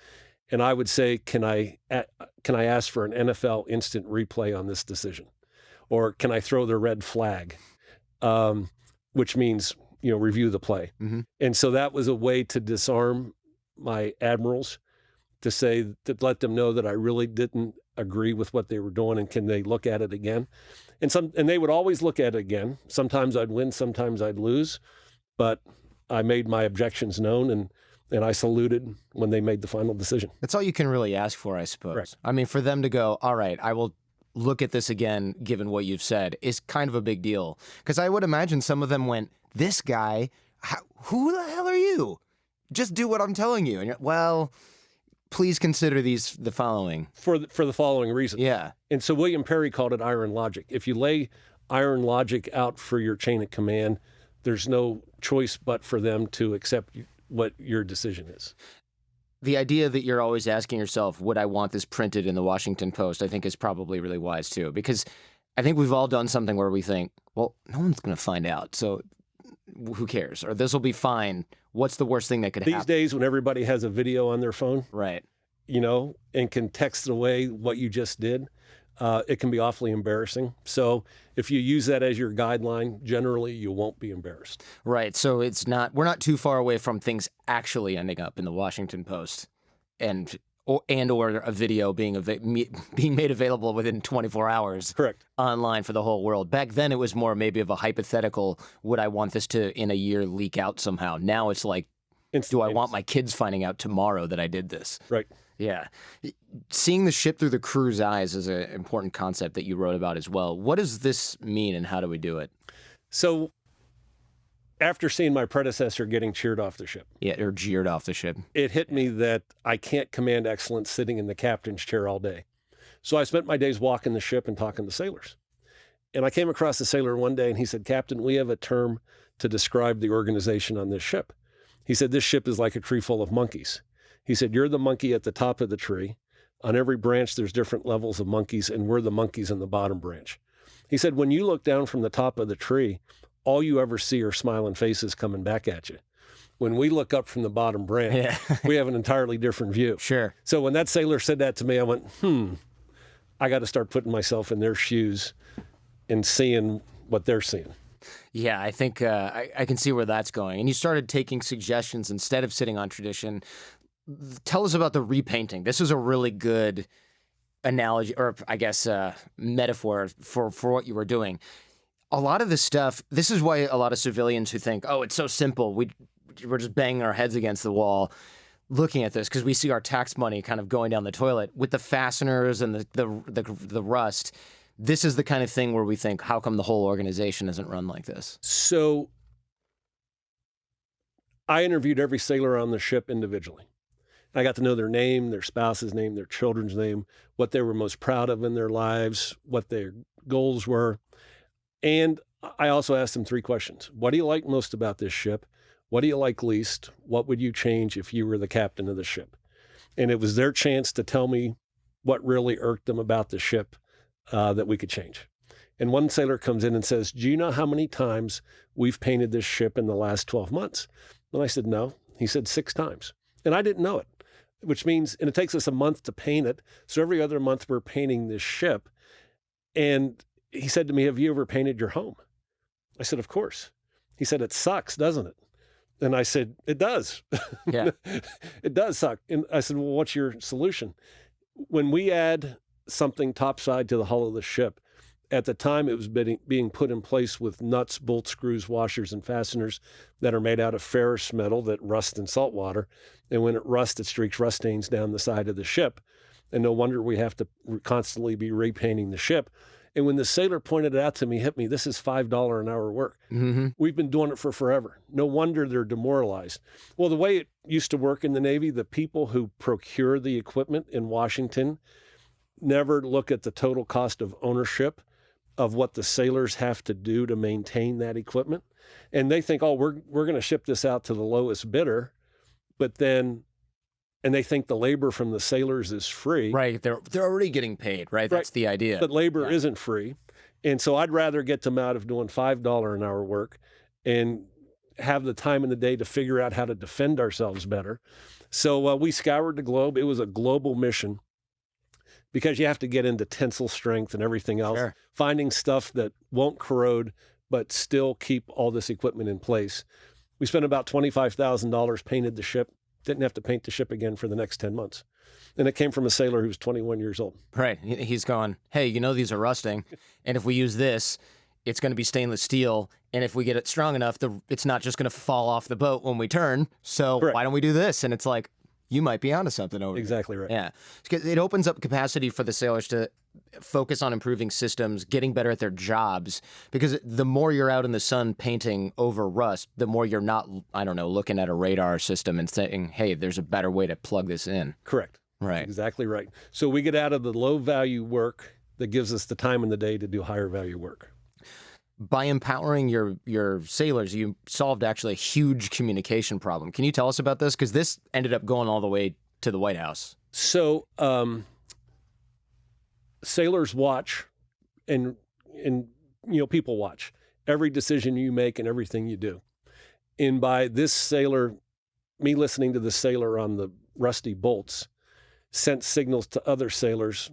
And I would say, can I ask for an NFL instant replay on this decision? Or can I throw the red flag? Which means, review the play. Mm-hmm. And so that was a way to disarm my admirals, to let them know that I really didn't agree with what they were doing, and can they look at it again? And they would always look at it again. Sometimes I'd win, sometimes I'd lose. But I made my objections known, and I saluted when they made the final decision. That's all you can really ask for, I suppose. Correct. I mean, for them to go, all right, I will look at this again, given what you've said, is kind of a big deal. Because I would imagine some of them went, this guy, who the hell are you? just do what I'm telling you. And you're, well, please consider the following. For the following reason. Yeah. And so William Perry called it iron logic. If you lay iron logic out for your chain of command, there's no choice but for them to accept what your decision is. The idea that you're always asking yourself, would I want this printed in the Washington Post, I think is probably really wise too, because I think we've all done something where we think, well, no one's going to find out, so who cares? Or this will be fine. What's the worst thing that could happen? These days when everybody has a video on their phone, right, and can text away what you just did, it can be awfully embarrassing. So if you use that as your guideline, generally you won't be embarrassed. Right. So we're not too far away from things actually ending up in the Washington Post or a video being made available within 24 hours. Correct. Online for the whole world. Back then it was more maybe of a hypothetical, would I want this to in a year leak out somehow? Now it's like, do I want my kids finding out tomorrow that I did this? Right. Yeah. Seeing the ship through the crew's eyes is an important concept that you wrote about as well. What does this mean and how do we do it? So after seeing my predecessor getting cheered off the ship. Yeah, or jeered off the ship. It hit me that I can't command excellence sitting in the captain's chair all day. So I spent my days walking the ship and talking to sailors. And I came across a sailor one day and he said, "Captain, we have a term to describe the organization on this ship." He said, "This ship is like a tree full of monkeys." He said, "You're the monkey at the top of the tree. On every branch, there's different levels of monkeys, and we're the monkeys in the bottom branch." He said, "When you look down from the top of the tree, all you ever see are smiling faces coming back at you. When we look up from the bottom branch, we have an entirely different view." Sure. So when that sailor said that to me, I went, I got to start putting myself in their shoes and seeing what they're seeing. Yeah, I think I can see where that's going. And you started taking suggestions instead of sitting on tradition. Tell us about the repainting. This is a really good analogy, or I guess metaphor for what you were doing. A lot of this stuff, this is why a lot of civilians who think, oh, it's so simple, we're just banging our heads against the wall looking at this because we see our tax money kind of going down the toilet with the fasteners and the rust. This is the kind of thing where we think, how come the whole organization isn't run like this? So I interviewed every sailor on the ship individually. I got to know their name, their spouse's name, their children's name, what they were most proud of in their lives, what their goals were. And I also asked them 3 questions. What do you like most about this ship? What do you like least? What would you change if you were the captain of the ship? And it was their chance to tell me what really irked them about the ship that we could change. And one sailor comes in and says, "Do you know how many times we've painted this ship in the last 12 months? And I said, "No." He said, 6 times. And I didn't know it, which means, and it takes us a month to paint it. So every other month we're painting this ship. And he said to me, "Have you ever painted your home?" I said, "Of course." He said, "It sucks, doesn't it?" And I said, "It does." Yeah. It does suck. And I said, "Well, what's your solution?" When we add something topside to the hull of the ship, at the time it was being put in place with nuts, bolts, screws, washers, and fasteners that are made out of ferrous metal that rust in salt water. And when it rusts, it streaks rust stains down the side of the ship. And no wonder we have to constantly be repainting the ship. And when the sailor pointed it out to me, hit me, this is $5 an hour work. Mm-hmm. We've been doing it for forever. No wonder they're demoralized. Well, the way it used to work in the Navy, the people who procure the equipment in Washington never look at the total cost of ownership of what the sailors have to do to maintain that equipment. And they think, oh, we're going to ship this out to the lowest bidder. But then, and they think the labor from the sailors is free. Right. They're already getting paid, right? That's the idea. But labor isn't free. And so I'd rather get them out of doing $5 an hour work and have the time in the day to figure out how to defend ourselves better. So we scoured the globe. It was a global mission because you have to get into tensile strength and everything else, Sure. Finding stuff that won't corrode but still keep all this equipment in place. We spent about $25,000, painted the ship, didn't have to paint the ship again for the next 10 months. And it came from a sailor who was 21 years old. Right. He's going, hey, these are rusting. And if we use this, it's going to be stainless steel. And if we get it strong enough, it's not just going to fall off the boat when we turn. So Correct. Why don't we do this? And it's like, you might be onto something over Exactly right. Yeah. It opens up capacity for the sailors to focus on improving systems, getting better at their jobs, because the more you're out in the sun painting over rust, the more you're not, I don't know, looking at a radar system and saying, hey, there's a better way to plug this in. Correct. Right. Exactly right. So we get out of the low value work that gives us the time in the day to do higher value work. By empowering your sailors, you solved actually a huge communication problem. Can you tell us about this? Because this ended up going all the way to the White House. So sailors watch, and people watch every decision you make and everything you do. And by this sailor, me listening to the sailor on the rusty bolts, sent signals to other sailors,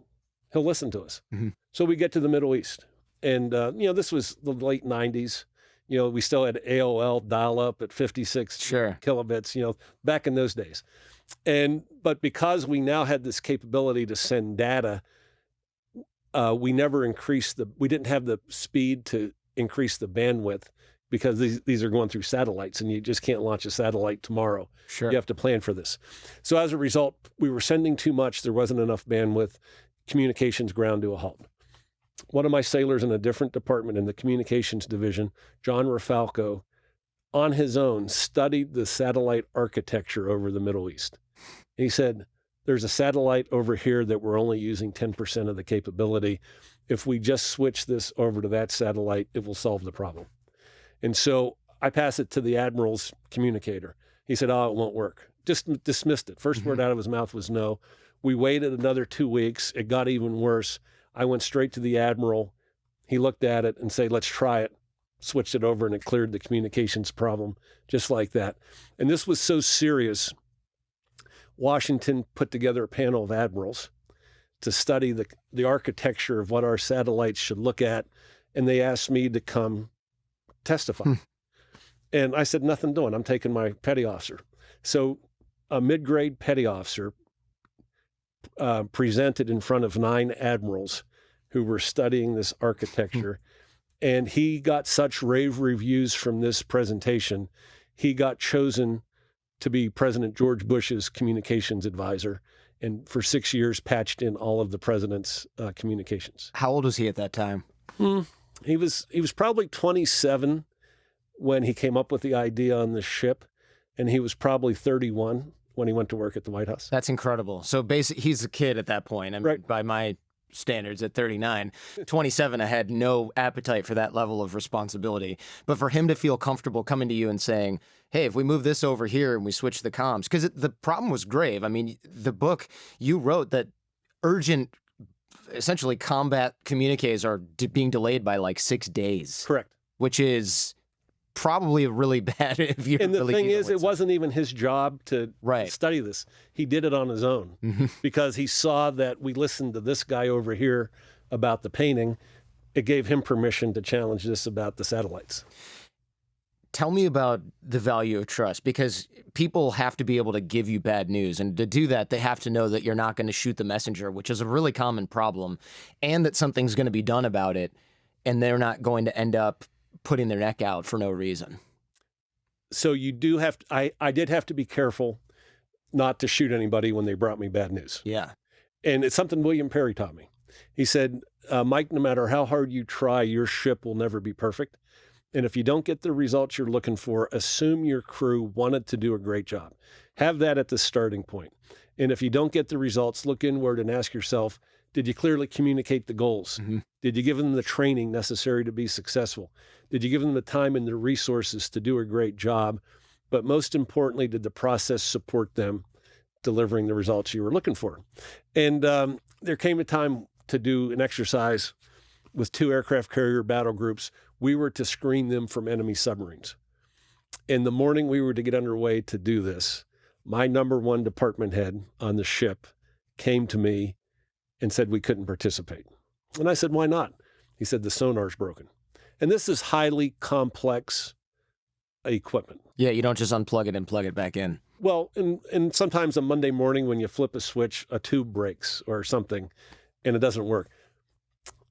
he'll listen to us. Mm-hmm. So we get to the Middle East. And, this was the late 90s. We still had AOL dial-up at 56 kilobits, back in those days. But because we now had this capability to send data, we didn't have the speed to increase the bandwidth, because these are going through satellites, and you just can't launch a satellite tomorrow. Sure. You have to plan for this. So as a result, we were sending too much. There wasn't enough bandwidth. Communications ground to a halt. One of my sailors in a different department in the communications division, John Rafalco, on his own studied the satellite architecture over the Middle East. And he said, there's a satellite over here that we're only using 10% of the capability. If we just switch this over to that satellite, it will solve the problem. And so I pass it to the admiral's communicator. He said, it won't work. Just dismissed it. First word out of his mouth was no. We waited another 2 weeks. It got even worse. I went straight to the admiral. He looked at it and said, let's try it. Switched it over, and it cleared the communications problem just like that. And this was so serious, Washington put together a panel of admirals to study the architecture of what our satellites should look at. And they asked me to come testify. And I said, nothing doing. I'm taking my petty officer. So a mid-grade petty officer presented in front of 9 admirals who were studying this architecture. And he got such rave reviews from this presentation, he got chosen to be President George Bush's communications advisor, and for 6 years patched in all of the president's communications. How old was he at that time? He was probably 27 when he came up with the idea on the ship, and he was probably 31 when he went to work at the White House. That's incredible. So basically, he's a kid at that point. I mean, right. By my standards at 39, 27, I had no appetite for that level of responsibility. But for him to feel comfortable coming to you and saying, hey, if we move this over here and we switch the comms, because the problem was grave. I mean, the book, you wrote that urgent, essentially combat communiques are being delayed by like 6 days. Correct. Which is probably really bad if you. And the really thing is, it something. wasn't even his job to study this. He did it on his own because he saw that we listened to this guy over here about the painting. It gave him permission to challenge this about the satellites. Tell me about the value of trust, because people have to be able to give you bad news. And to do that, they have to know that you're not going to shoot the messenger, which is a really common problem, and that something's going to be done about it, and they're not going to end up putting their neck out for no reason. So you do have to, I did have to be careful not to shoot anybody when they brought me bad news. Yeah. And it's something William Perry taught me. He said, Mike, no matter how hard you try, your ship will never be perfect. And if you don't get the results you're looking for, assume your crew wanted to do a great job. Have that at the starting point. And if you don't get the results, look inward and ask yourself, did you clearly communicate the goals? Did you give them the training necessary to be successful? Did you give them the time and the resources to do a great job? But most importantly, did the process support them delivering the results you were looking for? And there came a time to do an exercise with 2 aircraft carrier battle groups. We were to screen them from enemy submarines. In the morning we were to get underway to do this, my number 1 department head on the ship came to me and said we couldn't participate. And I said, why not? He said, the sonar's broken. And this is highly complex equipment. Yeah, you don't just unplug it and plug it back in. Well, and sometimes on Monday morning when you flip a switch, a tube breaks or something, and it doesn't work.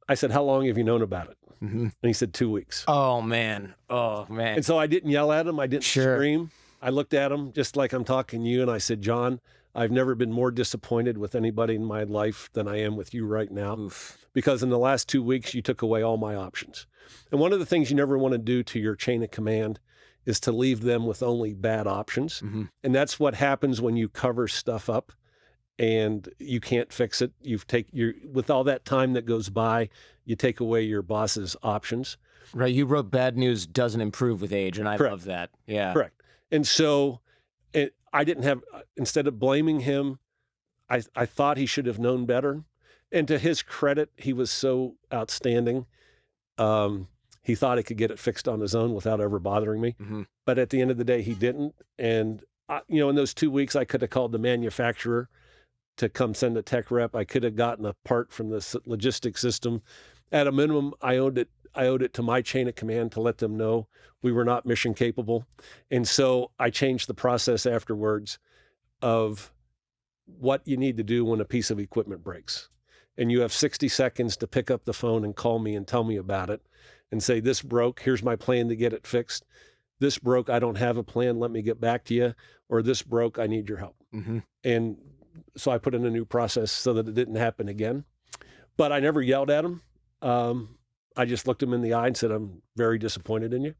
I said, how long have you known about it? And he said, 2 weeks. Oh, man. Oh, man. And so I didn't yell at him. I didn't scream. I looked at him just like I'm talking to you, and I said, John, I've never been more disappointed with anybody in my life than I am with you right now. Oof. Because in the last 2 weeks, you took away all my options. And one of the things you never want to do to your chain of command is to leave them with only bad options. Mm-hmm. And that's what happens when you cover stuff up and you can't fix it. With all that time that goes by, you take away your boss's options. Right. You wrote bad news doesn't improve with age, and I Correct. love that. Yeah. Correct. And so I didn't have, instead of blaming him, I thought he should have known better. And to his credit, he was so outstanding. He thought he could get it fixed on his own without ever bothering me. Mm-hmm. But at the end of the day, he didn't. And, in those 2 weeks, I could have called the manufacturer to come send a tech rep. I could have gotten a part from the logistics system. At a minimum, I owed it to my chain of command to let them know we were not mission capable. And so I changed the process afterwards of what you need to do when a piece of equipment breaks. And you have 60 seconds to pick up the phone and call me and tell me about it and say, this broke, here's my plan to get it fixed. This broke, I don't have a plan, let me get back to you. Or this broke, I need your help. Mm-hmm. And so I put in a new process so that it didn't happen again. But I never yelled at him. I just looked him in the eye and said, I'm very disappointed in you.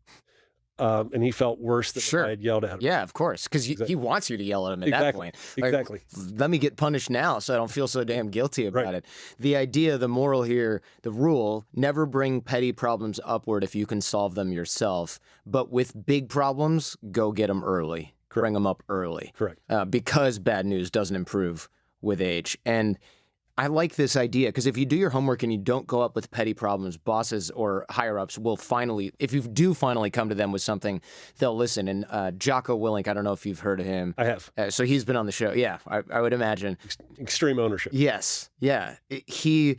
And he felt worse than if I had yelled at him. Yeah, of course, because he wants you to yell at him at that point. Like, exactly. Let me get punished now so I don't feel so damn guilty about it. The idea, the moral here, the rule, never bring petty problems upward if you can solve them yourself. But with big problems, go get them early. Correct. Bring them up early. Correct. Because bad news doesn't improve with age. And I like this idea because if you do your homework and you don't go up with petty problems, bosses or higher-ups will finally, if you do finally come to them with something, they'll listen. And Jocko Willink, I don't know if you've heard of him. I have. So he's been on the show. Yeah, I would imagine. Extreme ownership. Yes. Yeah. He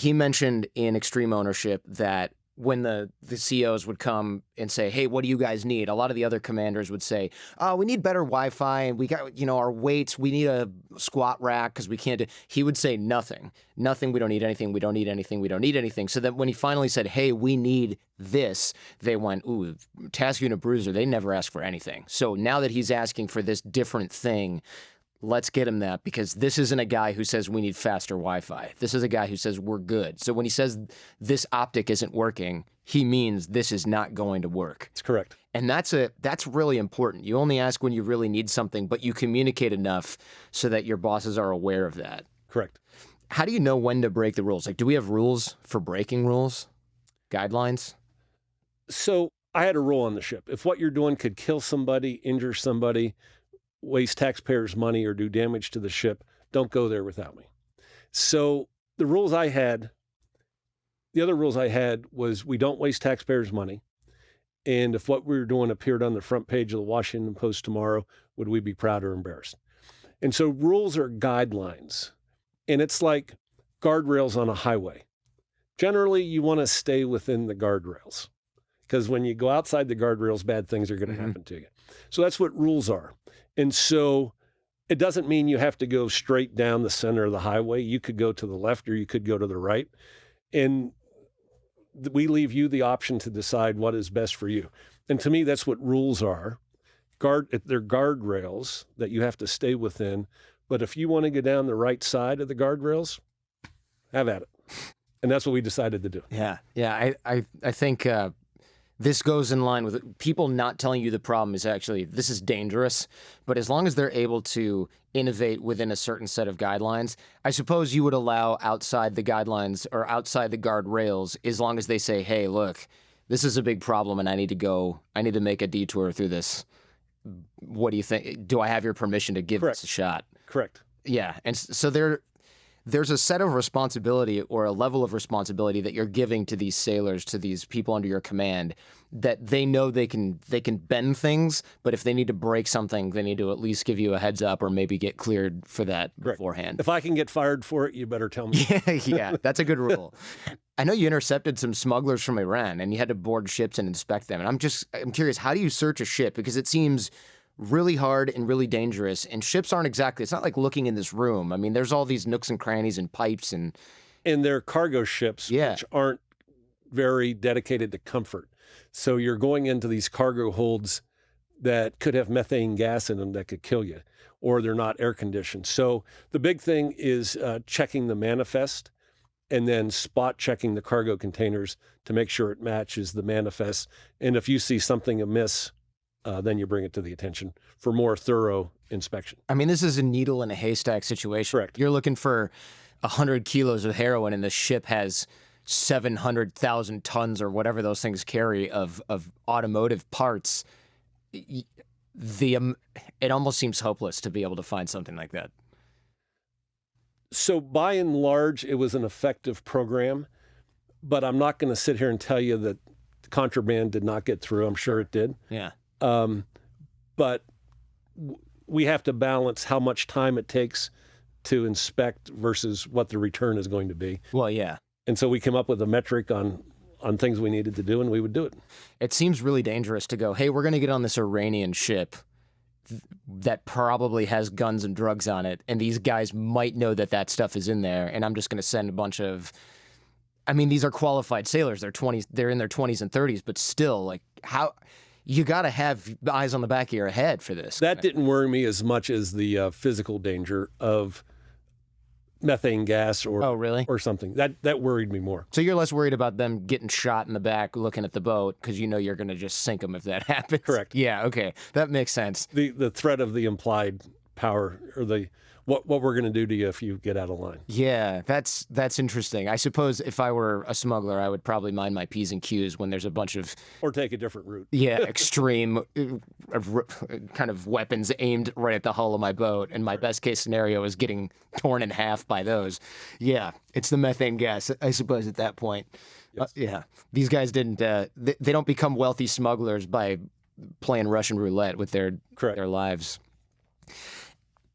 mentioned in Extreme Ownership that when the CEOs would come and say, hey, what do you guys need? A lot of the other commanders would say, oh, we need better Wi-Fi and we got, our weights. We need a squat rack because we can't do. He would say nothing. We don't need anything. We don't need anything. We don't need anything. So that when he finally said, hey, we need this, they went, ooh, Task Unit Bruiser, they never ask for anything. So now that he's asking for this different thing, let's get him that, because this isn't a guy who says we need faster Wi-Fi. This is a guy who says we're good. So when he says this optic isn't working, he means this is not going to work. That's correct. And that's really important. You only ask when you really need something, but you communicate enough so that your bosses are aware of that. Correct. How do you know when to break the rules? Like, do we have rules for breaking rules? Guidelines? So I had a rule on the ship. If what you're doing could kill somebody, injure somebody, waste taxpayers' money, or do damage to the ship, don't go there without me. So the other rules I had was we don't waste taxpayers' money. And if what we were doing appeared on the front page of the Washington Post tomorrow, would we be proud or embarrassed? And so rules are guidelines. And it's like guardrails on a highway. Generally, you want to stay within the guardrails, because when you go outside the guardrails, bad things are going to happen to you. So that's what rules are. And so it doesn't mean you have to go straight down the center of the highway. You could go to the left or you could go to the right. And we leave you the option to decide what is best for you. And to me, that's what rules are. They're guardrails that you have to stay within. But if you want to go down the right side of the guardrails, have at it. And that's what we decided to do. Yeah. I think this goes in line with people not telling you the problem is actually, this is dangerous, but as long as they're able to innovate within a certain set of guidelines, I suppose you would allow outside the guidelines or outside the guardrails as long as they say, hey, look, this is a big problem and I need to make a detour through this. What do you think? Do I have your permission to give this a shot? Correct. Yeah. And so there's a set of responsibility or a level of responsibility that you're giving to these sailors, to these people under your command, that they know they can bend things, but if they need to break something, they need to at least give you a heads up or maybe get cleared for that beforehand. If I can get fired for it, you better tell me. Yeah, that's a good rule. I know you intercepted some smugglers from Iran and you had to board ships and inspect them. And I'm curious, how do you search a ship? Because it seems really hard and really dangerous, and ships aren't exactly, it's not like looking in this room. I mean, there's all these nooks and crannies and pipes and they're cargo ships, which aren't very dedicated to comfort. So you're going into these cargo holds that could have methane gas in them that could kill you. or they're not air conditioned. So the big thing is checking the manifest and then spot checking the cargo containers to make sure it matches the manifest. And if you see something amiss, then you bring it to the attention for more thorough inspection. I mean, this is a needle in a haystack situation. Correct. You're looking for 100 kilos of heroin, and the ship has 700,000 tons or whatever those things carry of automotive parts. It almost seems hopeless to be able to find something like that. So by and large, it was an effective program, but I'm not going to sit here and tell you that contraband did not get through. I'm sure it did. Yeah. But we have to balance how much time it takes to inspect versus what the return is going to be. Well, yeah. And so we came up with a metric on things we needed to do, and we would do it. It seems really dangerous to go, hey, we're going to get on this Iranian ship that probably has guns and drugs on it, and these guys might know that that stuff is in there, and I'm just going to send a bunch of... I mean, these are qualified sailors. They're in their 20s and 30s, but still, like, how... You got to have eyes on the back of your head for this. That didn't worry me as much as the physical danger of methane gas or something. That worried me more. So you're less worried about them getting shot in the back looking at the boat because you know you're going to just sink them if that happens. Correct. Yeah, okay. That makes sense. The threat of the implied power or the what we're going to do to you if you get out of line. Yeah, that's interesting. I suppose if I were a smuggler, I would probably mind my P's and Q's when there's a bunch of... Or take a different route. Yeah, extreme kind of weapons aimed right at the hull of my boat, and my best case scenario is getting torn in half by those. Yeah, it's the methane gas, I suppose, at that point. Yes. Yeah, these guys didn't... they don't become wealthy smugglers by playing Russian roulette with their lives.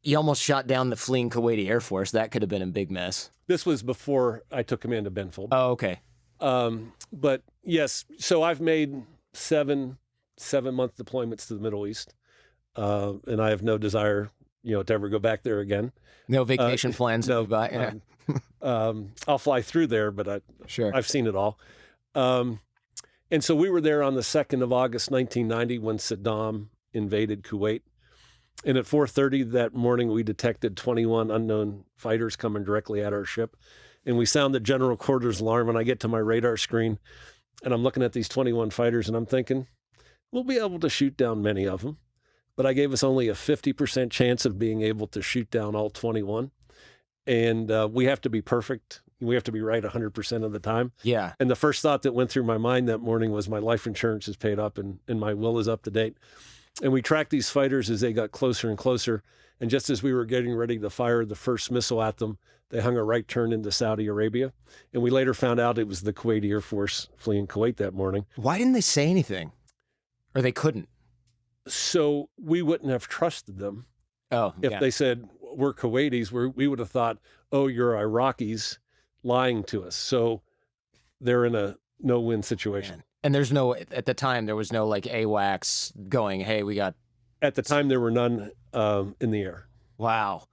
You almost shot down the fleeing Kuwaiti Air Force. That could have been a big mess. This was before I took command of Benfold. Oh, okay. But yes, so I've made seven-month deployments to the Middle East, and I have no desire, to ever go back there again. No vacation plans. No. Yeah. I'll fly through there, but I've seen it all. And so we were there on the 2nd of August, 1990, when Saddam invaded Kuwait. And at 4:30 that morning, we detected 21 unknown fighters coming directly at our ship. And we sound the general quarters alarm, and I get to my radar screen, and I'm looking at these 21 fighters, and I'm thinking, we'll be able to shoot down many of them. But I gave us only a 50% chance of being able to shoot down all 21. And we have to be perfect. We have to be right 100% of the time. Yeah. And the first thought that went through my mind that morning was my life insurance is paid up and my will is up to date. And we tracked these fighters as they got closer and closer. And just as we were getting ready to fire the first missile at them, they hung a right turn into Saudi Arabia. And we later found out it was the Kuwaiti Air Force fleeing Kuwait that morning. Why didn't they say anything? Or they couldn't? So we wouldn't have trusted them. Oh, if they said, we're Kuwaitis, we would have thought, oh, you're Iraqis lying to us. So they're in a no-win situation. Man. And at the time, there was no like AWACS going, hey, we got... At the time, there were none in the air. Wow.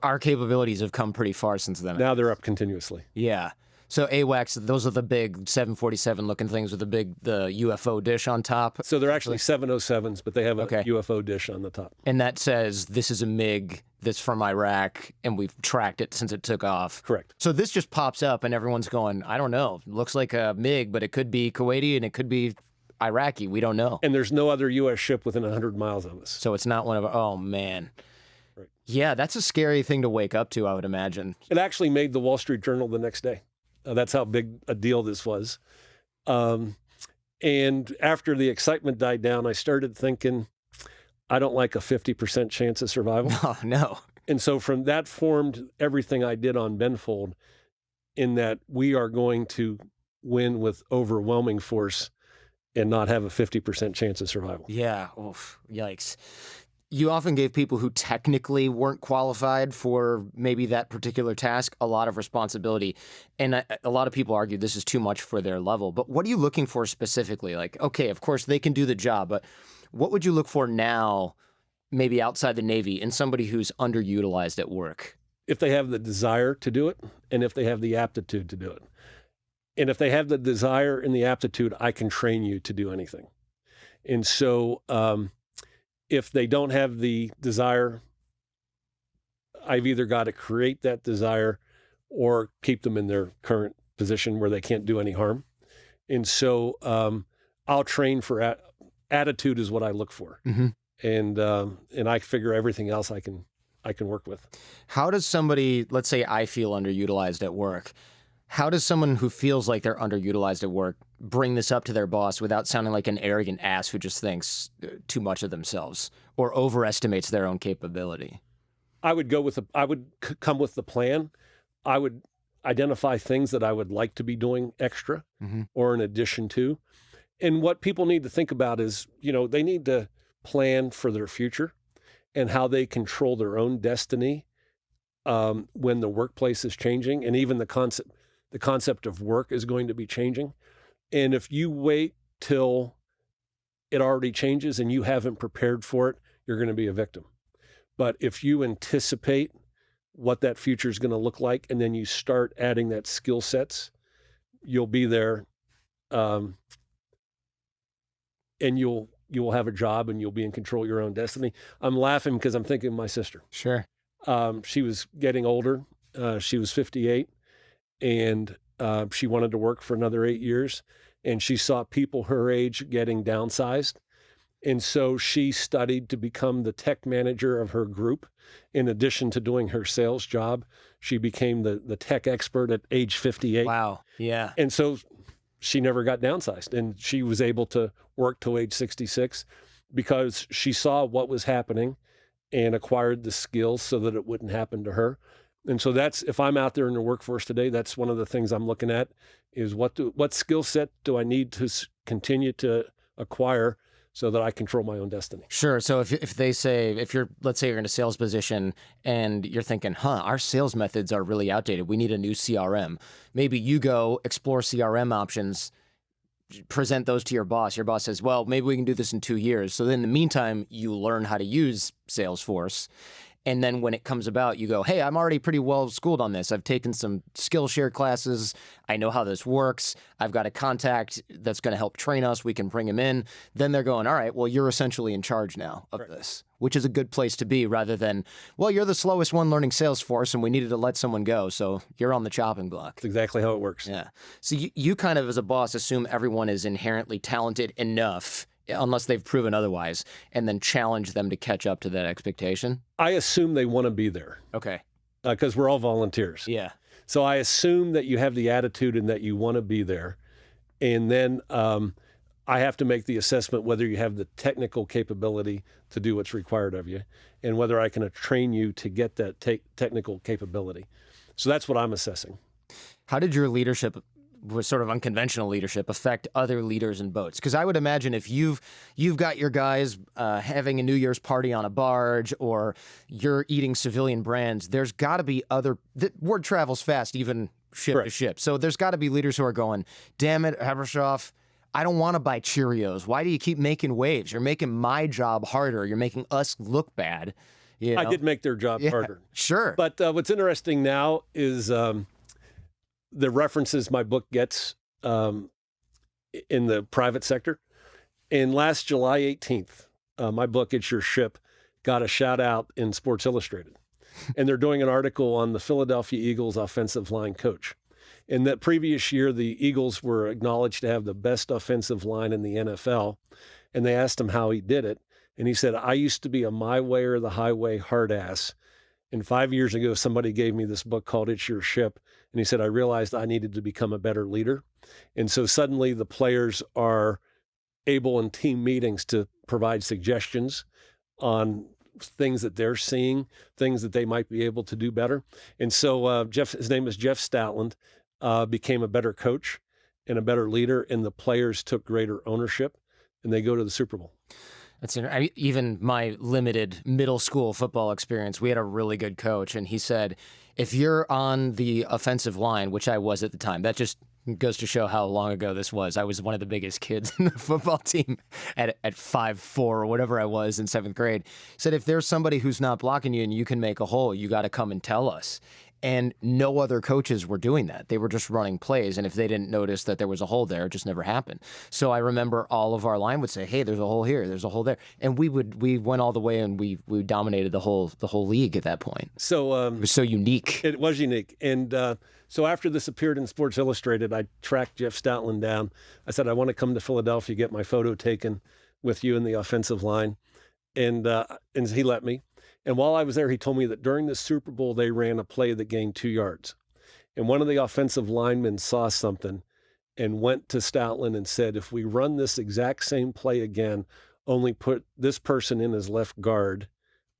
Our capabilities have come pretty far since then. Now they're up continuously. Yeah. So AWACS, those are the big 747 looking things with the UFO dish on top. So they're actually 707s, but they have a UFO dish on the top. And that says this is a MiG that's from Iraq, and we've tracked it since it took off. Correct. So this just pops up, and everyone's going, I don't know. It looks like a MiG, but it could be Kuwaiti, and it could be Iraqi. We don't know. And there's no other U.S. ship within 100 miles of us. So it's not one of our... Oh, man. Right. Yeah, that's a scary thing to wake up to, I would imagine. It actually made the Wall Street Journal the next day. That's how big a deal this was. And after the excitement died down, I started thinking, I don't like a 50% chance of survival. Oh, no. And so from that formed everything I did on Benfold, in that we are going to win with overwhelming force and not have a 50% chance of survival. Yeah. Oof. Yikes. You often gave people who technically weren't qualified for maybe that particular task a lot of responsibility. And a lot of people argue this is too much for their level. But what are you looking for specifically? Like, okay, of course they can do the job, but what would you look for now, maybe outside the Navy, in somebody who's underutilized at work? If they have the desire to do it, and if they have the aptitude to do it. And if they have the desire and the aptitude, I can train you to do anything. And so, if they don't have the desire I've either got to create that desire or keep them in their current position where they can't do any harm. And so I'll train for attitude is what I look for. Mm-hmm. And I figure everything else I can work with. How does somebody, let's say I feel underutilized at work, how does someone who feels like they're underutilized at work bring this up to their boss without sounding like an arrogant ass who just thinks too much of themselves or overestimates their own capability? I would come with the plan. I would identify things that I would like to be doing extra or in addition to. And what people need to think about is, they need to plan for their future and how they control their own destiny when the workplace is changing, and even the concept of work is going to be changing. And if you wait till it already changes and you haven't prepared for it, you're going to be a victim. But if you anticipate what that future is going to look like, and then you start adding that skill sets, you'll be there, and you'll have a job and you'll be in control of your own destiny. I'm laughing because I'm thinking of my sister. Sure. She was getting older. She was 58, and she wanted to work for another 8 years, and she saw people her age getting downsized. And so she studied to become the tech manager of her group. In addition to doing her sales job, she became the tech expert at age 58. Wow. Yeah. And so she never got downsized, and she was able to work till age 66 because she saw what was happening and acquired the skills so that it wouldn't happen to her. And so if I'm out there in the workforce today, that's one of the things I'm looking at is what skill set do I need to continue to acquire so that I control my own destiny. Sure. So if they say, let's say you're in a sales position and you're thinking, our sales methods are really outdated. We need a new CRM. Maybe you go explore CRM options, present those to your boss. Your boss says, well, maybe we can do this in 2 years. So then in the meantime, you learn how to use Salesforce. And then when it comes about, you go, hey, I'm already pretty well schooled on this. I've taken some Skillshare classes. I know how this works. I've got a contact that's going to help train us. We can bring him in. Then they're going, all right, well, you're essentially in charge now of this, which is a good place to be rather than, well, you're the slowest one learning Salesforce and we needed to let someone go. So you're on the chopping block. That's exactly how it works. Yeah. So you kind of, as a boss, assume everyone is inherently talented enough unless they've proven otherwise, and then challenge them to catch up to that expectation? I assume they want to be there. Okay. Because we're all volunteers. Yeah. So I assume that you have the attitude and that you want to be there. And then I have to make the assessment whether you have the technical capability to do what's required of you and whether I can train you to get that technical capability. So that's what I'm assessing. How did your leadership, was sort of unconventional leadership, affect other leaders in boats? Because I would imagine if you've got your guys having a New Year's party on a barge, or you're eating civilian brands, there's got to be word travels fast, even ship to ship. So there's got to be leaders who are going, damn it, Abrashoff, I don't want to buy Cheerios. Why do you keep making waves? You're making my job harder. You're making us look bad. You know? I did make their job harder. Sure. But what's interesting now is the references my book gets in the private sector. And last July 18th, my book, It's Your Ship, got a shout out in Sports Illustrated. And they're doing an article on the Philadelphia Eagles offensive line coach. In that previous year, the Eagles were acknowledged to have the best offensive line in the NFL. And they asked him how he did it. And he said, I used to be a my way or the highway hard ass. And 5 years ago, somebody gave me this book called It's Your Ship. And he said, I realized I needed to become a better leader. And so suddenly the players are able in team meetings to provide suggestions on things that they're seeing, things that they might be able to do better. And so his name is Jeff Stoutland, became a better coach and a better leader, and the players took greater ownership, and they go to the Super Bowl. Even my limited middle school football experience, we had a really good coach, and he said, if you're on the offensive line, which I was at the time, that just goes to show how long ago this was. I was one of the biggest kids in the football team at 5'4" or whatever I was in 7th grade. He said, if there's somebody who's not blocking you and you can make a hole, you got to come and tell us. And no other coaches were doing that. They were just running plays. And if they didn't notice that there was a hole there, it just never happened. So I remember all of our line would say, hey, there's a hole here, there's a hole there. And we went all the way, and we dominated the whole league at that point. So it was so unique. It was unique. And so after this appeared in Sports Illustrated, I tracked Jeff Stoutland down. I said, I want to come to Philadelphia, get my photo taken with you in the offensive line. And he let me. And while I was there, he told me that during the Super Bowl, they ran a play that gained 2 yards. And one of the offensive linemen saw something and went to Stoutland and said, if we run this exact same play again, only put this person in as left guard,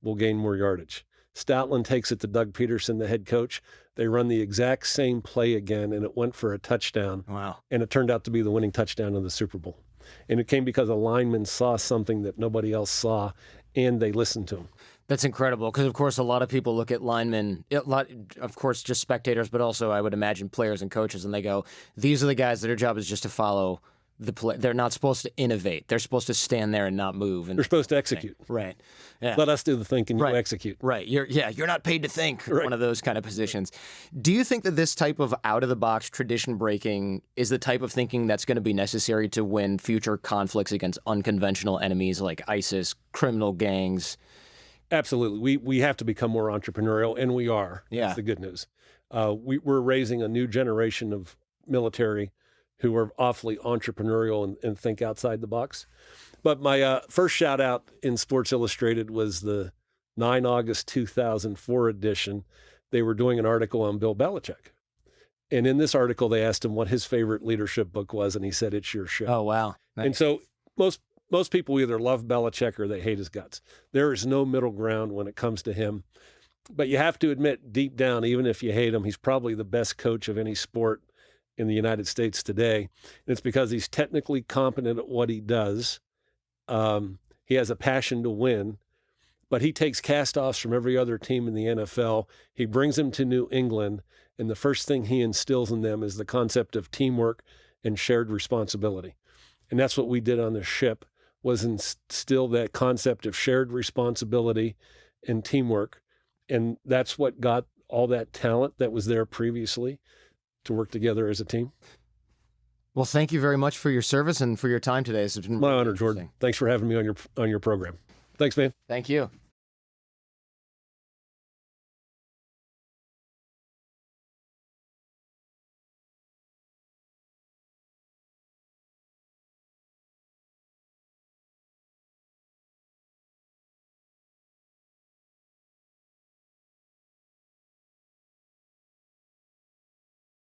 we'll gain more yardage. Stoutland takes it to Doug Peterson, the head coach. They run the exact same play again, and it went for a touchdown. Wow. And it turned out to be the winning touchdown of the Super Bowl. And it came because a lineman saw something that nobody else saw, and they listened to him. That's incredible, because, of course, a lot of people look at linemen, of course, just spectators, but also, I would imagine, players and coaches, and they go, these are the guys that their job is just to follow the play. They're not supposed to innovate. They're supposed to stand there and not move. And they're supposed to execute. Right. Yeah. Let us do the thinking, you execute. Right. You're not paid to think, right. One of those kind of positions. Do you think that this type of out-of-the-box tradition breaking is the type of thinking that's going to be necessary to win future conflicts against unconventional enemies like ISIS, criminal gangs? Absolutely. We have to become more entrepreneurial, and we are. Yeah. That's the good news. We're raising a new generation of military who are awfully entrepreneurial and think outside the box. But my first shout out in Sports Illustrated was the 9 August 2004 edition. They were doing an article on Bill Belichick. And in this article, they asked him what his favorite leadership book was, and he said, it's your show. Oh, wow. Nice. And so most people either love Belichick or they hate his guts. There is no middle ground when it comes to him. But you have to admit, deep down, even if you hate him, he's probably the best coach of any sport in the United States today. And it's because he's technically competent at what he does. He has a passion to win, but he takes cast-offs from every other team in the NFL. He brings them to New England, and the first thing he instills in them is the concept of teamwork and shared responsibility. And that's what we did on the ship, was instill that concept of shared responsibility and teamwork. And that's what got all that talent that was there previously to work together as a team. Well, thank you very much for your service and for your time today. It's been my honor, Jordan. Thanks for having me on your program. Thanks, man. Thank you.